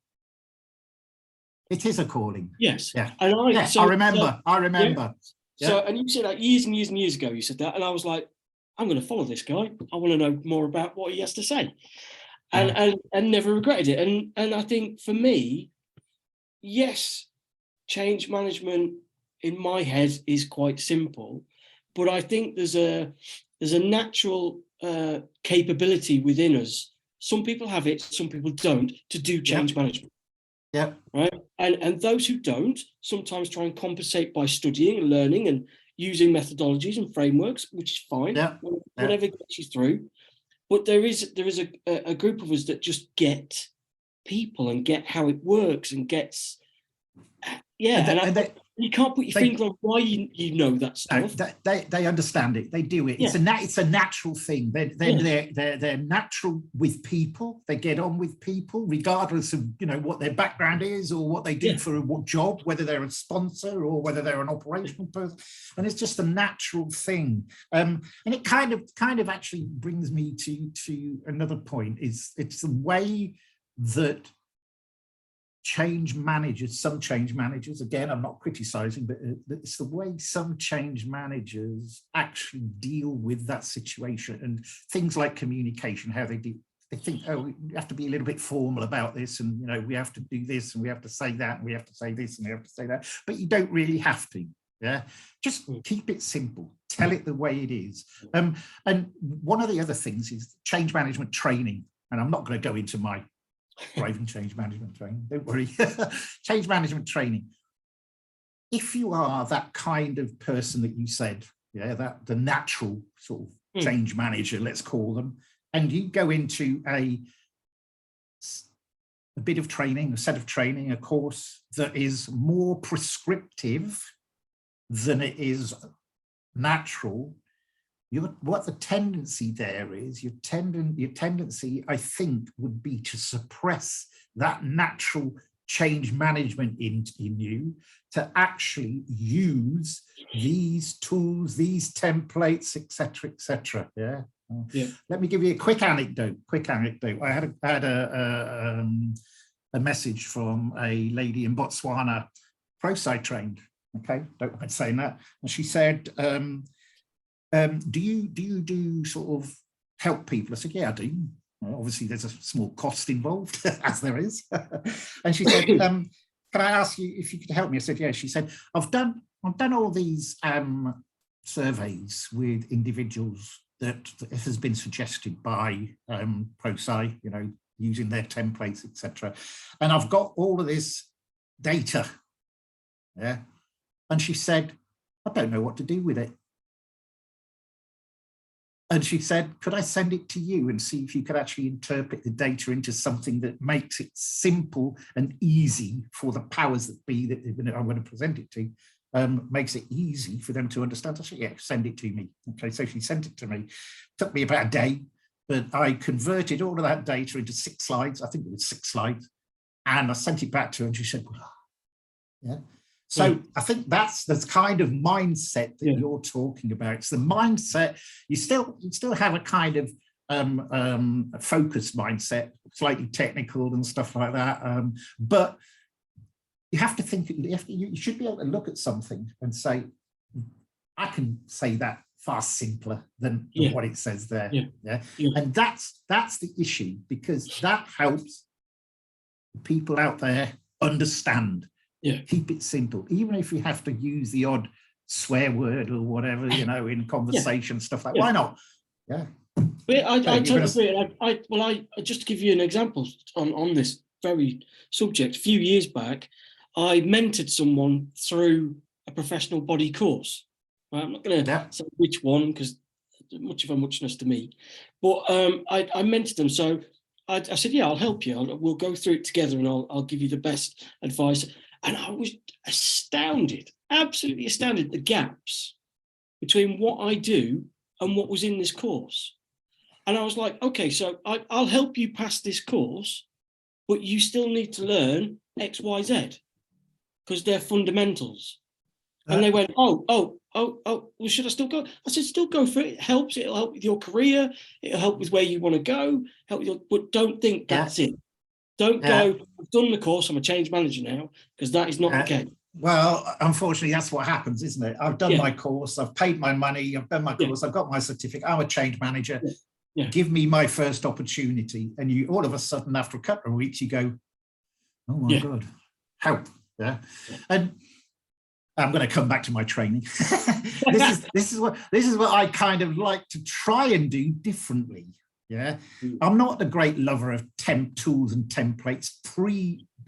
It is a calling. Yes. Yeah. And I remember. Yeah. So, and you said that years and years and years ago, you said that, and I was like, I'm going to follow this guy. I want to know more about what he has to say, and never regretted it. And I think for me, yes, change management in my head is quite simple, but I think there's a natural capability within us. Some people have it, some people don't, to do change management. Yeah. Right. And those who don't sometimes try and compensate by studying and learning and using methodologies and frameworks, which is fine. Whatever gets you through. But there is a group of us that just get people and get how it works and gets. You can't put your finger on why you know that stuff. They understand it. They do it. Yeah. It's a natural thing. They're natural with people. They get on with people, regardless of what their background is or what they do for what job, whether they're a sponsor or whether they're an operational person. And it's just a natural thing. And it kind of actually brings me to another point. It's the way that some change managers, again, I'm not criticizing, but it's the way some change managers actually deal with that situation, and things like communication, how they do. They think, oh, we have to be a little bit formal about this, and we have to do this, and we have to say that, and we have to say this, and we have to say that, but you don't really have to. Yeah, just keep it simple, tell it the way it is. And one of the other things is change management training, and I'm not going to go into my driving change management training, don't worry. Change management training. If you are that kind of person that you said, that the natural sort of change manager, let's call them, and you go into a bit of training, a set of training, a course that is more prescriptive than it is natural, what the tendency there is, your tendency, I think, would be to suppress that natural change management in you, to actually use these tools, these templates, etc. Yeah. Let me give you a quick anecdote. I had a message from a lady in Botswana, ProSci trained. Okay, don't mind saying that. And she said, do you do sort of help people? I said, yeah, I do. Well, obviously, there's a small cost involved, as there is. And she said, can I ask you if you could help me? I said, yeah. She said, I've done all these surveys with individuals that has been suggested by ProSci, using their templates, etc. And I've got all of this data. Yeah. And she said, I don't know what to do with it. And she said, could I send it to you and see if you could actually interpret the data into something that makes it simple and easy for the powers that be that I'm going to present it to, makes it easy for them to understand. I said, yeah, send it to me. Okay, so she sent it to me. It took me about a day, but I converted all of that data into 6 slides. I think it was 6 slides. And I sent it back to her and she said, well, yeah. So I think that's the kind of mindset that you're talking about. It's the mindset. You still have a kind of focused mindset, slightly technical and stuff like that. But you have to think. You should be able to look at something and say, I can say that far simpler than what it says there. And that's the issue, because that helps people out there understand. Keep it simple, even if you have to use the odd swear word or whatever, in conversation, stuff like why not? I totally agree. I just to give you an example on this very subject, a few years back, I mentored someone through a professional body course. Right? I'm not going to say which one, because much of a muchness to me, but I mentored them. So I said, yeah, I'll help you. We'll go through it together, and I'll give you the best advice. And I was astounded, absolutely astounded, the gaps between what I do and what was in this course. And I was like, okay, so I'll help you pass this course, but you still need to learn X, Y, Z, because they're fundamentals. And they went, oh, well, should I still go? I said, still go for it. It helps. It'll help with your career. It'll help with where you want to go. Help with but don't think that's it. Don't go, I've done the course, I'm a change manager now, because that is not the case. Well, unfortunately, that's what happens, isn't it? I've done my course, I've paid my money, I've done my course, I've got my certificate, I'm a change manager. Give me my first opportunity. And you all of a sudden, after a couple of weeks, you go, oh my God, help. And I'm going to come back to my training. this is what I kind of like to try and do differently. I'm not a great lover of tools and templates,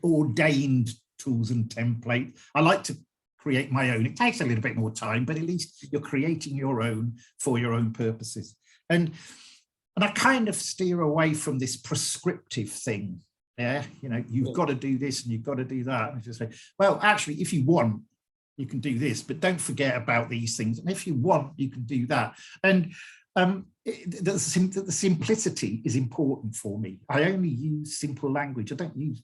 preordained tools and templates. I like to create my own. It takes a little bit more time, but at least you're creating your own for your own purposes. And I kind of steer away from this prescriptive thing. You've got to do this and you've got to do that. And I just say, well, actually, if you want, you can do this, but don't forget about these things. And if you want, you can do that. And the simplicity is important for me. I only use simple language. I don't use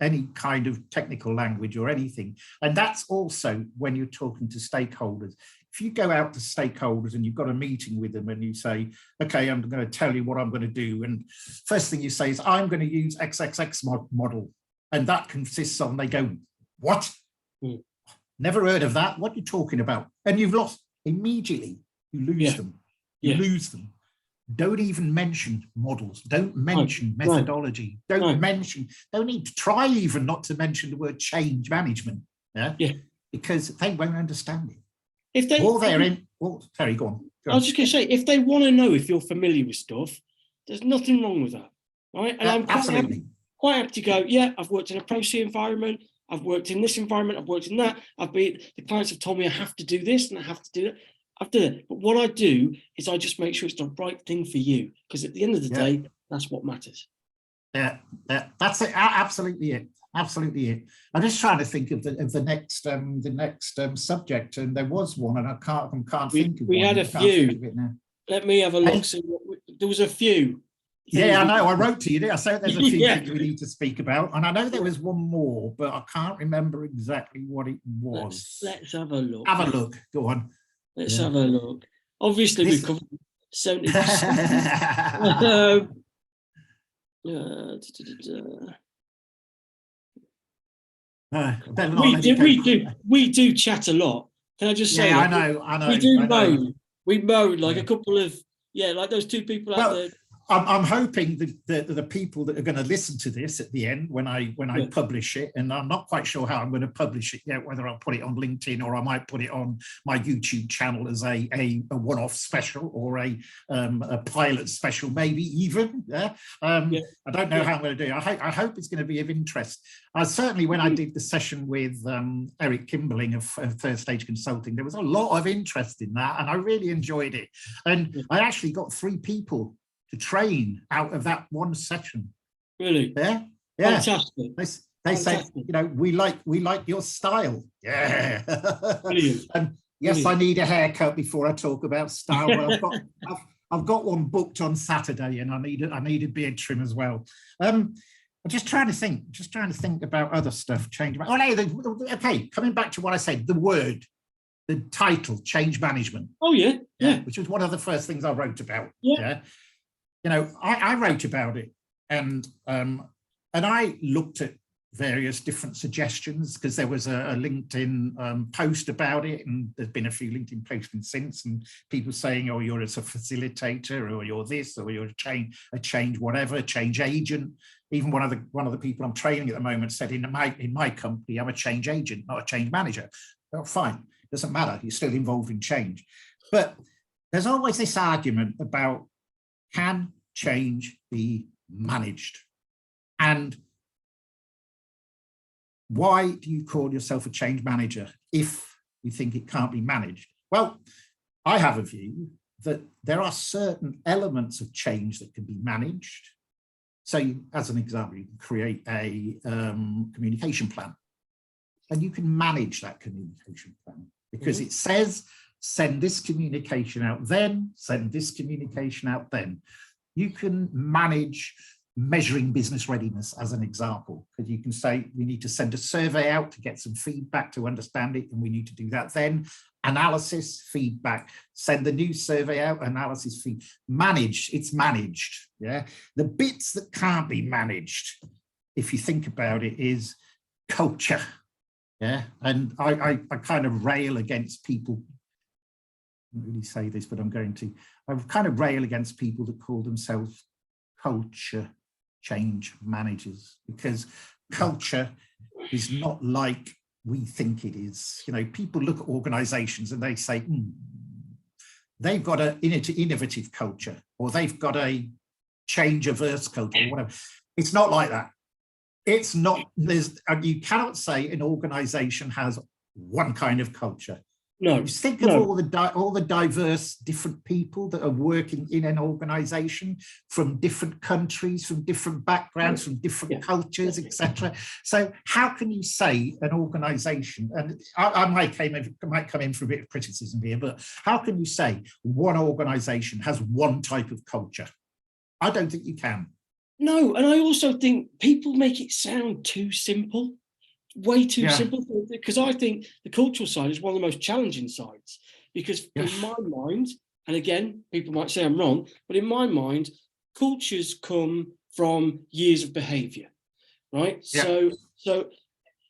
any kind of technical language or anything. And that's also when you're talking to stakeholders. If you go out to stakeholders and you've got a meeting with them and you say, okay, I'm going to tell you what I'm going to do. And first thing you say is, I'm going to use XXX model. And that consists of, and they go, what? Never heard of that. What are you talking about? And you've lost immediately. You lose them. You lose them. Don't even mention models. Don't mention methodology. Don't need to try even not to mention the word change management. Because they won't understand it. If they, sorry, go on. I was just going to say, if they want to know if you're familiar with stuff, there's nothing wrong with that, right? And I'm quite happy to go, I've worked in a Pro-C environment, I've worked in this environment, I've worked in that, the clients have told me I have to do this and I have to do that. I've done it. But what I do is I just make sure it's the right thing for you, because at the end of the day, that's what matters. That's it. Absolutely it. Absolutely it. I'm just trying to think of the next subject, and there was one, and I can't think of one. We had a few. Let me have a look. There was a few. Yeah, I know. I wrote to you. I said there's a few things we need to speak about, and I know there was one more, but I can't remember exactly what it was. Let's have a look. Have a look. Go on. Let's have a look. Obviously, we've covered 70%. We do chat a lot. Can I just say? Yeah, I know. We do moan. We moan like a couple of like those two people out there. I'm hoping that the people that are going to listen to this at the end when I publish it, and I'm not quite sure how I'm going to publish it yet, whether I'll put it on LinkedIn or I might put it on my YouTube channel as a one-off special or a pilot special, maybe even. I don't know how I'm going to do it. I hope it's going to be of interest. Certainly when I did the session with Eric Kimberling of Third Stage Consulting, there was a lot of interest in that, and I really enjoyed it. And I actually got 3 people to train out of that one session. Really? Yeah. Fantastic. They said, we like your style. Yeah. Brilliant. And yes, brilliant. I need a haircut before I talk about style. But I've got one booked on Saturday, and I need a beard trim as well. I'm just trying to think about other stuff. Okay, coming back to what I said, the title, change management. Oh yeah. Which was one of the first things I wrote about. Yeah. I wrote about it, and I looked at various different suggestions, because there was a LinkedIn post about it, and there's been a few LinkedIn postings since, and people saying, oh, you're a facilitator, or you're this, or you're a change agent. Even one of the people I'm training at the moment said, in my company, I'm a change agent, not a change manager. Well, fine, doesn't matter, you're still involved in change. But there's always this argument about, can change be managed? And why do you call yourself a change manager if you think it can't be managed? Well, I have a view that there are certain elements of change that can be managed. So, as an example, you can create a communication plan, and you can manage that communication plan, because it says, send this communication out then, send this communication out then. You can manage measuring business readiness as an example, because you can say we need to send a survey out to get some feedback to understand it, and we need to do that. Then analysis, feedback, send the new survey out, analysis, feed, managed, it's managed. Yeah, the bits that can't be managed, if you think about it, is culture. Yeah, and I kind of rail against people, I don't really say this, but I'm going to, I kind of rail against people that call themselves culture change managers, because culture is not like we think it is. You know, people look at organizations and they say, they've got an innovative culture, or they've got a change-averse culture, or whatever. It's not like that. It's not, you cannot say an organization has one kind of culture. No, just think of all the diverse different people that are working in an organization from different countries, from different backgrounds, from different cultures, etc. So how can you say an organization, and I might come in for a bit of criticism here, but how can you say one organization has one type of culture? I don't think you can. No, and I also think people make it sound too simple. Way too simple, because I think the cultural side is one of the most challenging sides, because in my mind, and again, people might say I'm wrong, but in my mind, cultures come from years of behavior, right? So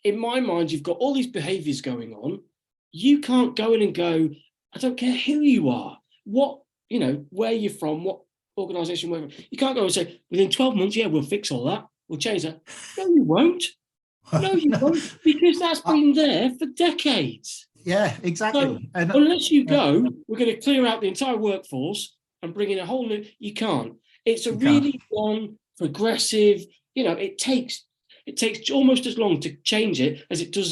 in my mind, you've got all these behaviors going on. You can't go in and go, I don't care who you are, what, you know, where you're from, what organization, whatever. You can't go and say, within 12 months, yeah, we'll fix all that, we'll change that. No, you won't. No, you won't, because that's been there for decades. Yeah, exactly. So, and unless you go, we're going to clear out the entire workforce and bring in a whole new, you can't. It's a really long, progressive, you know, it takes almost as long to change it as it does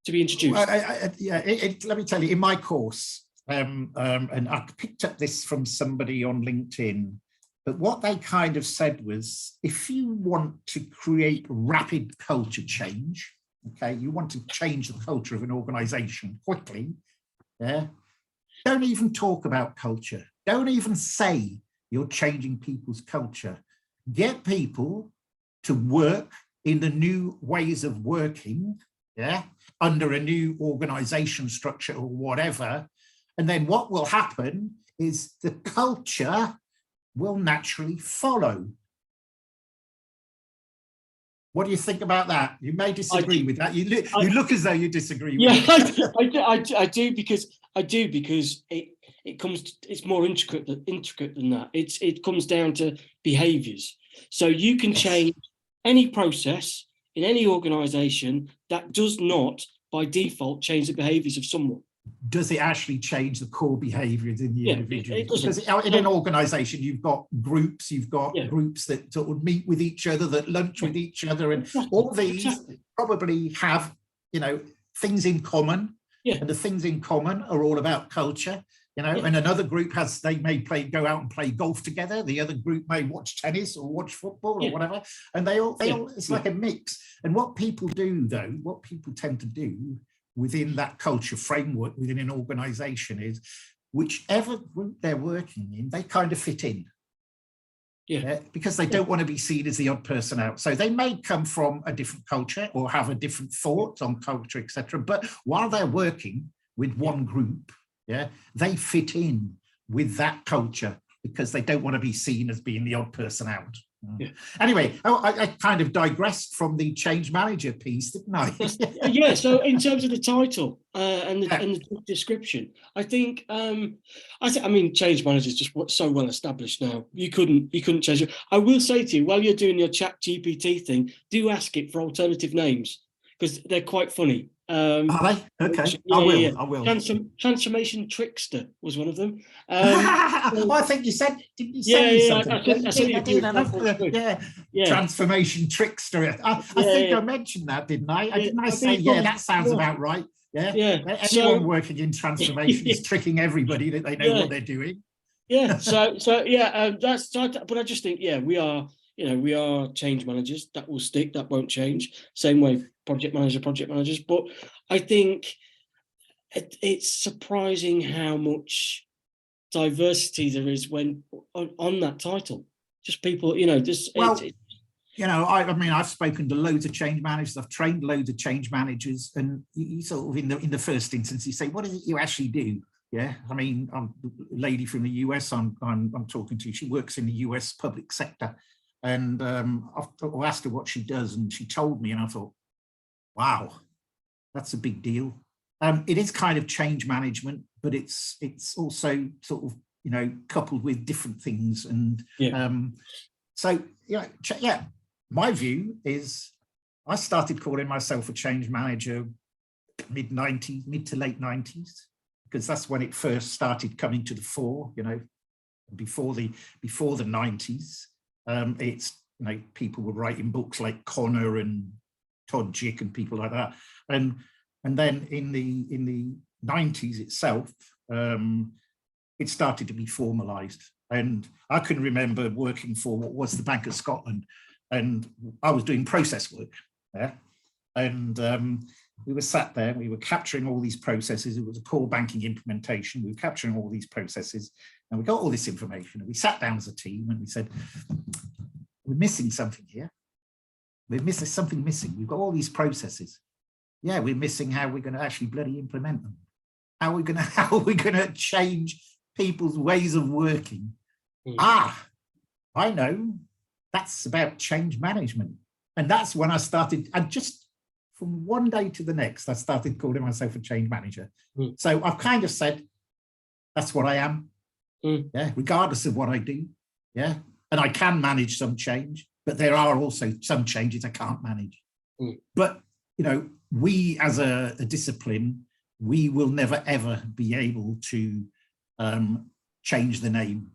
to be introduced. Let me tell you, in my course, and I picked up this from somebody on LinkedIn, but what they kind of said was, if you want to create rapid culture change, okay, you want to change the culture of an organization quickly, don't even talk about culture. Don't even say you're changing people's culture. Get people to work in the new ways of working, under a new organization structure or whatever. And then what will happen is the culture will naturally follow. What do you think about that? You may disagree with that. You look as though you disagree with it. I do because it comes. It's more intricate than that. It comes down to behaviours. So you can change any process in any organisation that does not, by default, change the behaviours of someone. Does it actually change the core behaviours in the individual? Because in an organisation, you've got groups that sort of meet with each other, that lunch with each other, and all these probably have, you know, things in common. And the things in common are all about culture. You know, and another group they may go out and play golf together. The other group may watch tennis or watch football or whatever, and they all it's like a mix. And what people do, though, what people tend to do within that culture framework within an organization is, whichever group they're working in, they kind of fit in. Because they don't want to be seen as the odd person out. So they may come from a different culture or have a different thought on culture, etc. But while they're working with one group, they fit in with that culture because they don't want to be seen as being the odd person out. Anyway, I kind of digressed from the change manager piece, didn't I? So in terms of the title and the description, I think I mean, change manager is just so well established now. You couldn't change it. I will say to you, while you're doing your chat GPT thing, do ask it for alternative names, because they're quite funny. Are they? Okay, I will. Transformation trickster was one of them. I think you said, didn't you say something? Transformation trickster. I think I mentioned that, didn't I? Didn't I say, that sounds about right? Anyone working in transformation is tricking everybody that they know what they're doing. That's. But I just think, we are. We are change managers. That will stick. That won't change. Same way project managers. But I think it's surprising how much diversity there is when on that title. Just people, You know, I mean, I've spoken to loads of change managers. I've trained loads of change managers, and you sort of in the first instance, you say, what is it you actually do? Yeah, I mean, I'm a lady from the US. I'm talking to. She works in the US public sector, and I've asked her what she does, and she told me, and I thought, wow, that's a big deal. It is kind of change management, but it's also sort of, you know, coupled with different things, and so yeah. My view is I started calling myself a change manager mid to late 90s, because that's when it first started coming to the fore, you know, before the 90s. It's, you know, people were writing books like Connor and Todd Jick and people like that. And then in the 90s itself, it started to be formalized. And I can remember working for what was the Bank of Scotland, and I was doing process work there. And we were sat there, we were capturing all these processes. It was a core banking implementation. We were capturing all these processes, and we got all this information. And we sat down as a team and we said, we're missing something here. We're missing something missing. We've got all these processes. Yeah, we're missing how we're going to actually bloody implement them. How are we going to change people's ways of working? I know. That's about change management. And that's when I started, and just from one day to the next, I started calling myself a change manager. So I've kind of said, that's what I am, yeah, regardless of what I do, yeah. And I can manage some change, but there are also some changes I can't manage. But, you know, we as a discipline, we will never, ever be able to change the name.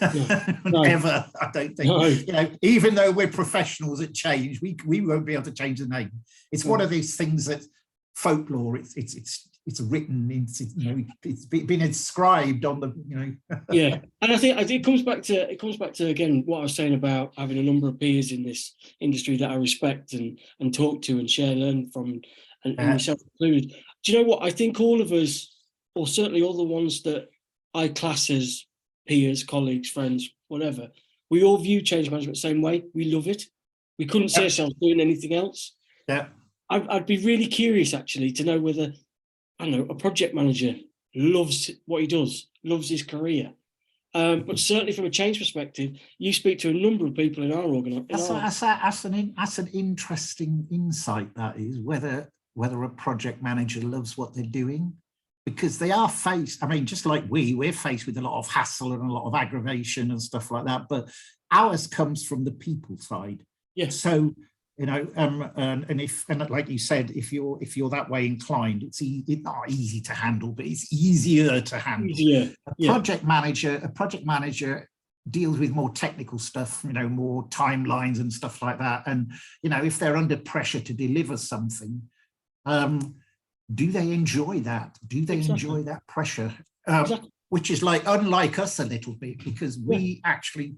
Ever, I don't think. You know, even though we're professionals at change, we won't be able to change the name. It's one of these things that folklore. It's written. You know, it's been inscribed on the. You know. Yeah, and I think it comes back to again what I was saying about having a number of peers in this industry that I respect and talk to and share, learn from, and myself included. Do you know what? I think all of us, or certainly all the ones that I class as peers, colleagues, friends, whatever, we all view change management the same way. We love it. We couldn't see ourselves doing anything else. Yeah. I'd be really curious actually to know whether, I don't know, a project manager loves what he does, loves his career. But certainly from a change perspective, you speak to a number of people in our organisation. That's an interesting insight, that is, whether a project manager loves what they're doing. Because they are faced, I mean, just like we're faced with a lot of hassle and a lot of aggravation and stuff like that, but ours comes from the people side. Yes. So, you know, and like you said, if you're that way inclined, it's not easy to handle, but it's easier to handle. A project manager deals with more technical stuff, you know, more timelines and stuff like that. And, you know, if they're under pressure to deliver something, do they enjoy that? Do they enjoy that pressure? Which is like unlike us a little bit, because we actually,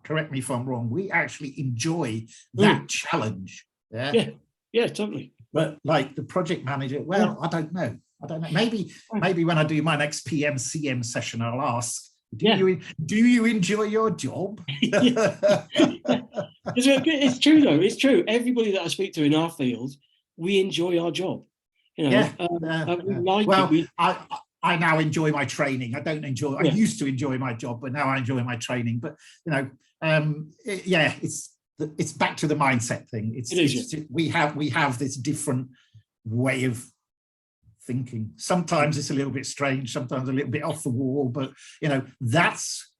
correct me if I'm wrong, we actually enjoy that challenge. Yeah, totally. But like the project manager, well, I don't know. Maybe when I do my next PM/CM session, I'll ask, do you enjoy your job? It's true though. It's true. Everybody that I speak to in our field, we enjoy our job. You know, I now enjoy my training. I don't enjoy. I used to enjoy my job, but now I enjoy my training. But you know, it's back to the mindset thing. We have this different way of thinking. Sometimes it's a little bit strange. Sometimes a little bit off the wall. But you know, that's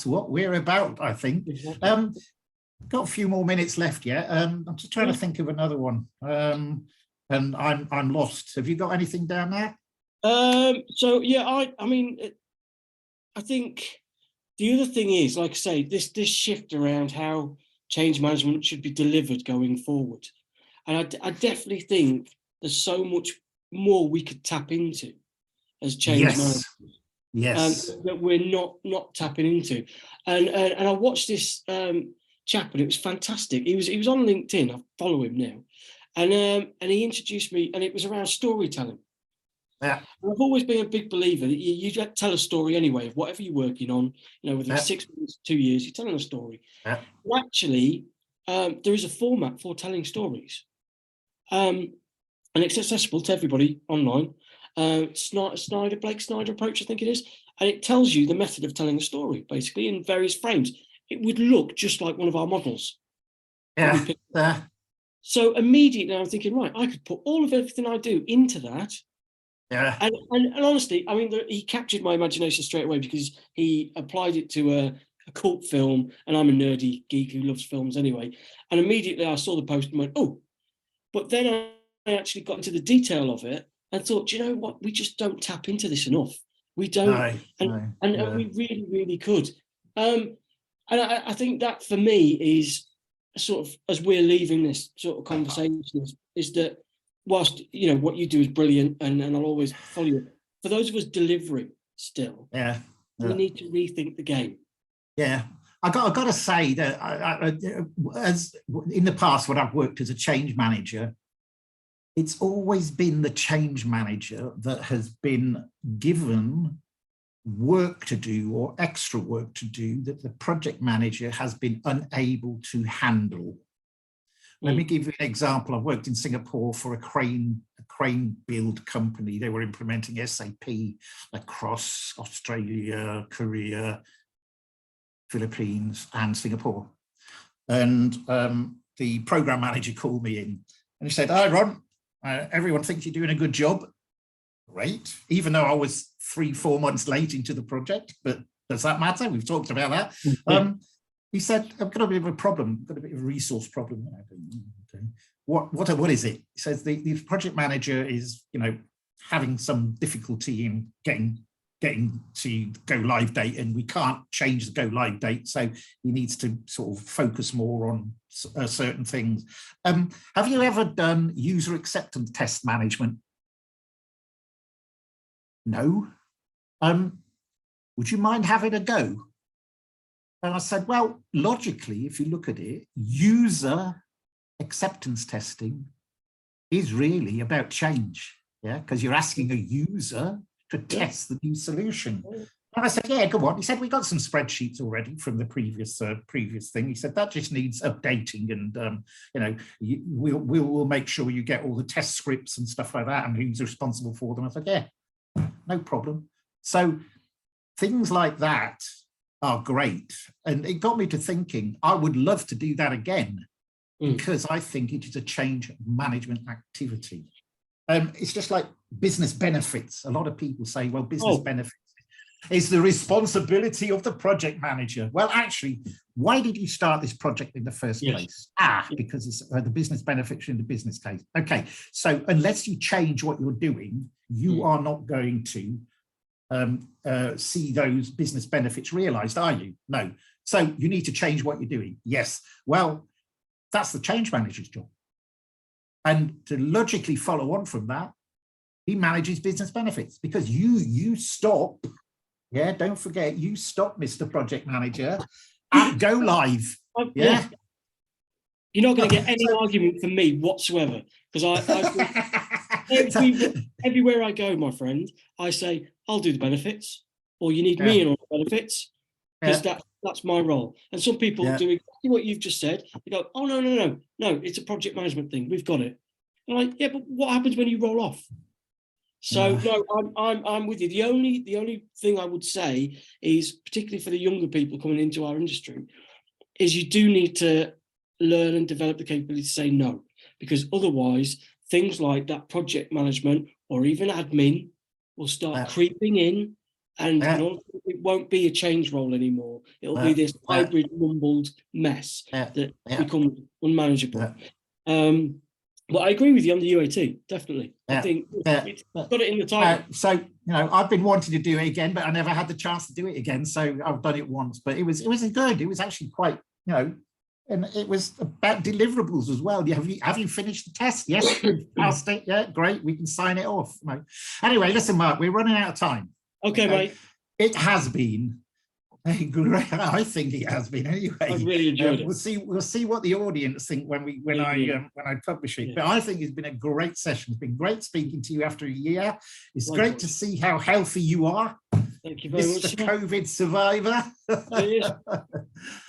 what we're about, I think. Got a few more minutes left. I'm just trying to think of another one. And I'm lost. Have you got anything down there? So yeah, I mean, I think the other thing is, like I say, this shift around how change management should be delivered going forward, and I definitely think there's so much more we could tap into as change management. Yes. That we're not tapping into, and I watched this chap, and it was fantastic. He was on LinkedIn. I follow him now. And he introduced me, and it was around storytelling. Yeah. And I've always been a big believer that you tell a story anyway of whatever you're working on, you know, whether it's 6 months, 2 years, you're telling a story. Yeah. And actually, there is a format for telling stories, and it's accessible to everybody online. �𝒑𝒓𝒏𝒕 approach, I think it is, and it tells you the method of telling a story, basically in various frames. It would look just like one of our models. Yeah. So immediately I'm thinking, right, I could put all of everything I do into that. Yeah. And honestly, I mean, he captured my imagination straight away, because he applied it to a cult film, and I'm a nerdy geek who loves films anyway. And immediately I saw the post and went, oh, but then I actually got into the detail of it and thought, you know what, we just don't tap into this enough. We don't, and we really, really could. And I think that for me is sort of, as we're leaving this sort of conversation, is that whilst, you know, what you do is brilliant, and I'll always follow you, for those of us delivering still, we need to rethink the game. Yeah, I got to say that as in the past, when I've worked as a change manager, it's always been the change manager that has been given work to do or extra work to do that the project manager has been unable to handle. Let me give you an example. I've worked in Singapore for a crane build company. They were implementing SAP across Australia, Korea, Philippines, and Singapore. And the program manager called me in and he said, "Hi, Ron, everyone thinks you're doing a good job." Great, even though I was 3-4 months late into the project, but does that matter? We've talked about that. He said, "I've got a bit of a problem, got a bit of a resource problem." Okay. What is it? He says the project manager is, you know, having some difficulty in getting to go live date, and we can't change the go live date, so he needs to sort of focus more on certain things. Have you ever done user acceptance test management? No. Would you mind having a go? And I said, well, logically, if you look at it, user acceptance testing is really about change, yeah, because you're asking a user to test the new solution. And I said, yeah, go on. He said, we got some spreadsheets already from the previous thing. He said, that just needs updating, and you know, we'll make sure you get all the test scripts and stuff like that, and who's responsible for them. I said, yeah, no problem. So things like that are great. And it got me to thinking, I would love to do that again, because I think it is a change management activity. It's just like business benefits. A lot of people say, well, business benefits is the responsibility of the project manager. Well, actually, why did you start this project in the first place? Because it's the business benefits in the business case. Okay, so unless you change what you're doing, you are not going to see those business benefits realized, are you? No. So you need to change what you're doing. Yes. Well, that's the change manager's job. And to logically follow on from that, he manages business benefits, because you stop, yeah, don't forget, you stop, Mr. Project Manager, and go live. Yeah. You're not going to get any argument from me whatsoever, because everywhere I go, my friend, I say, I'll do the benefits, or you need me in all the benefits, because that's my role. And some people do exactly what you've just said. They go, oh, no, it's a project management thing. We've got it. And I'm like, yeah, but what happens when you roll off? So no, I'm with you. The only thing I would say is, particularly for the younger people coming into our industry, is you do need to learn and develop the capability to say no, because otherwise things like that project management or even admin will start creeping in, and it won't be a change role anymore. It'll be this hybrid mumbled mess that becomes unmanageable. But I agree with you on the UAT, definitely. I think it's got it in the title. So, you know, I've been wanting to do it again, but I never had the chance to do it again. So I've done it once, but it was good. It was actually quite, you know, and it was about deliverables as well. Have you finished the test? Yes, passed it. Yeah, great. We can sign it off. Right. Anyway, listen, Mark, we're running out of time. Okay, mate. It has been great. I think it has been anyway. I really enjoyed it. We'll see what the audience think when I publish it. But I think it's been a great session. It's been great speaking to you after a year. It's great to see how healthy you are. Thank you very much. Mr. COVID survivor.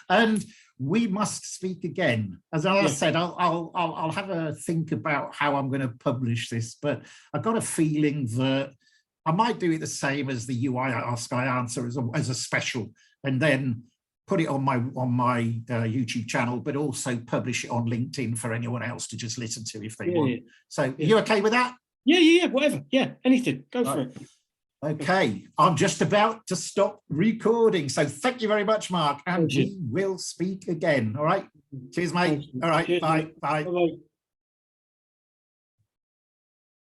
And we must speak again. As I said, I'll have a think about how I'm going to publish this, but I've got a feeling that I might do it the same as the UAsk IAnswer as a special, and then put it on my YouTube channel, but also publish it on LinkedIn for anyone else to just listen to if they want. So you okay with that? Yeah, whatever. Yeah, anything. Go for it. Okay, I'm just about to stop recording. So thank you very much, Mark, and we will speak again. All right. Cheers, mate. All right. Bye. Bye.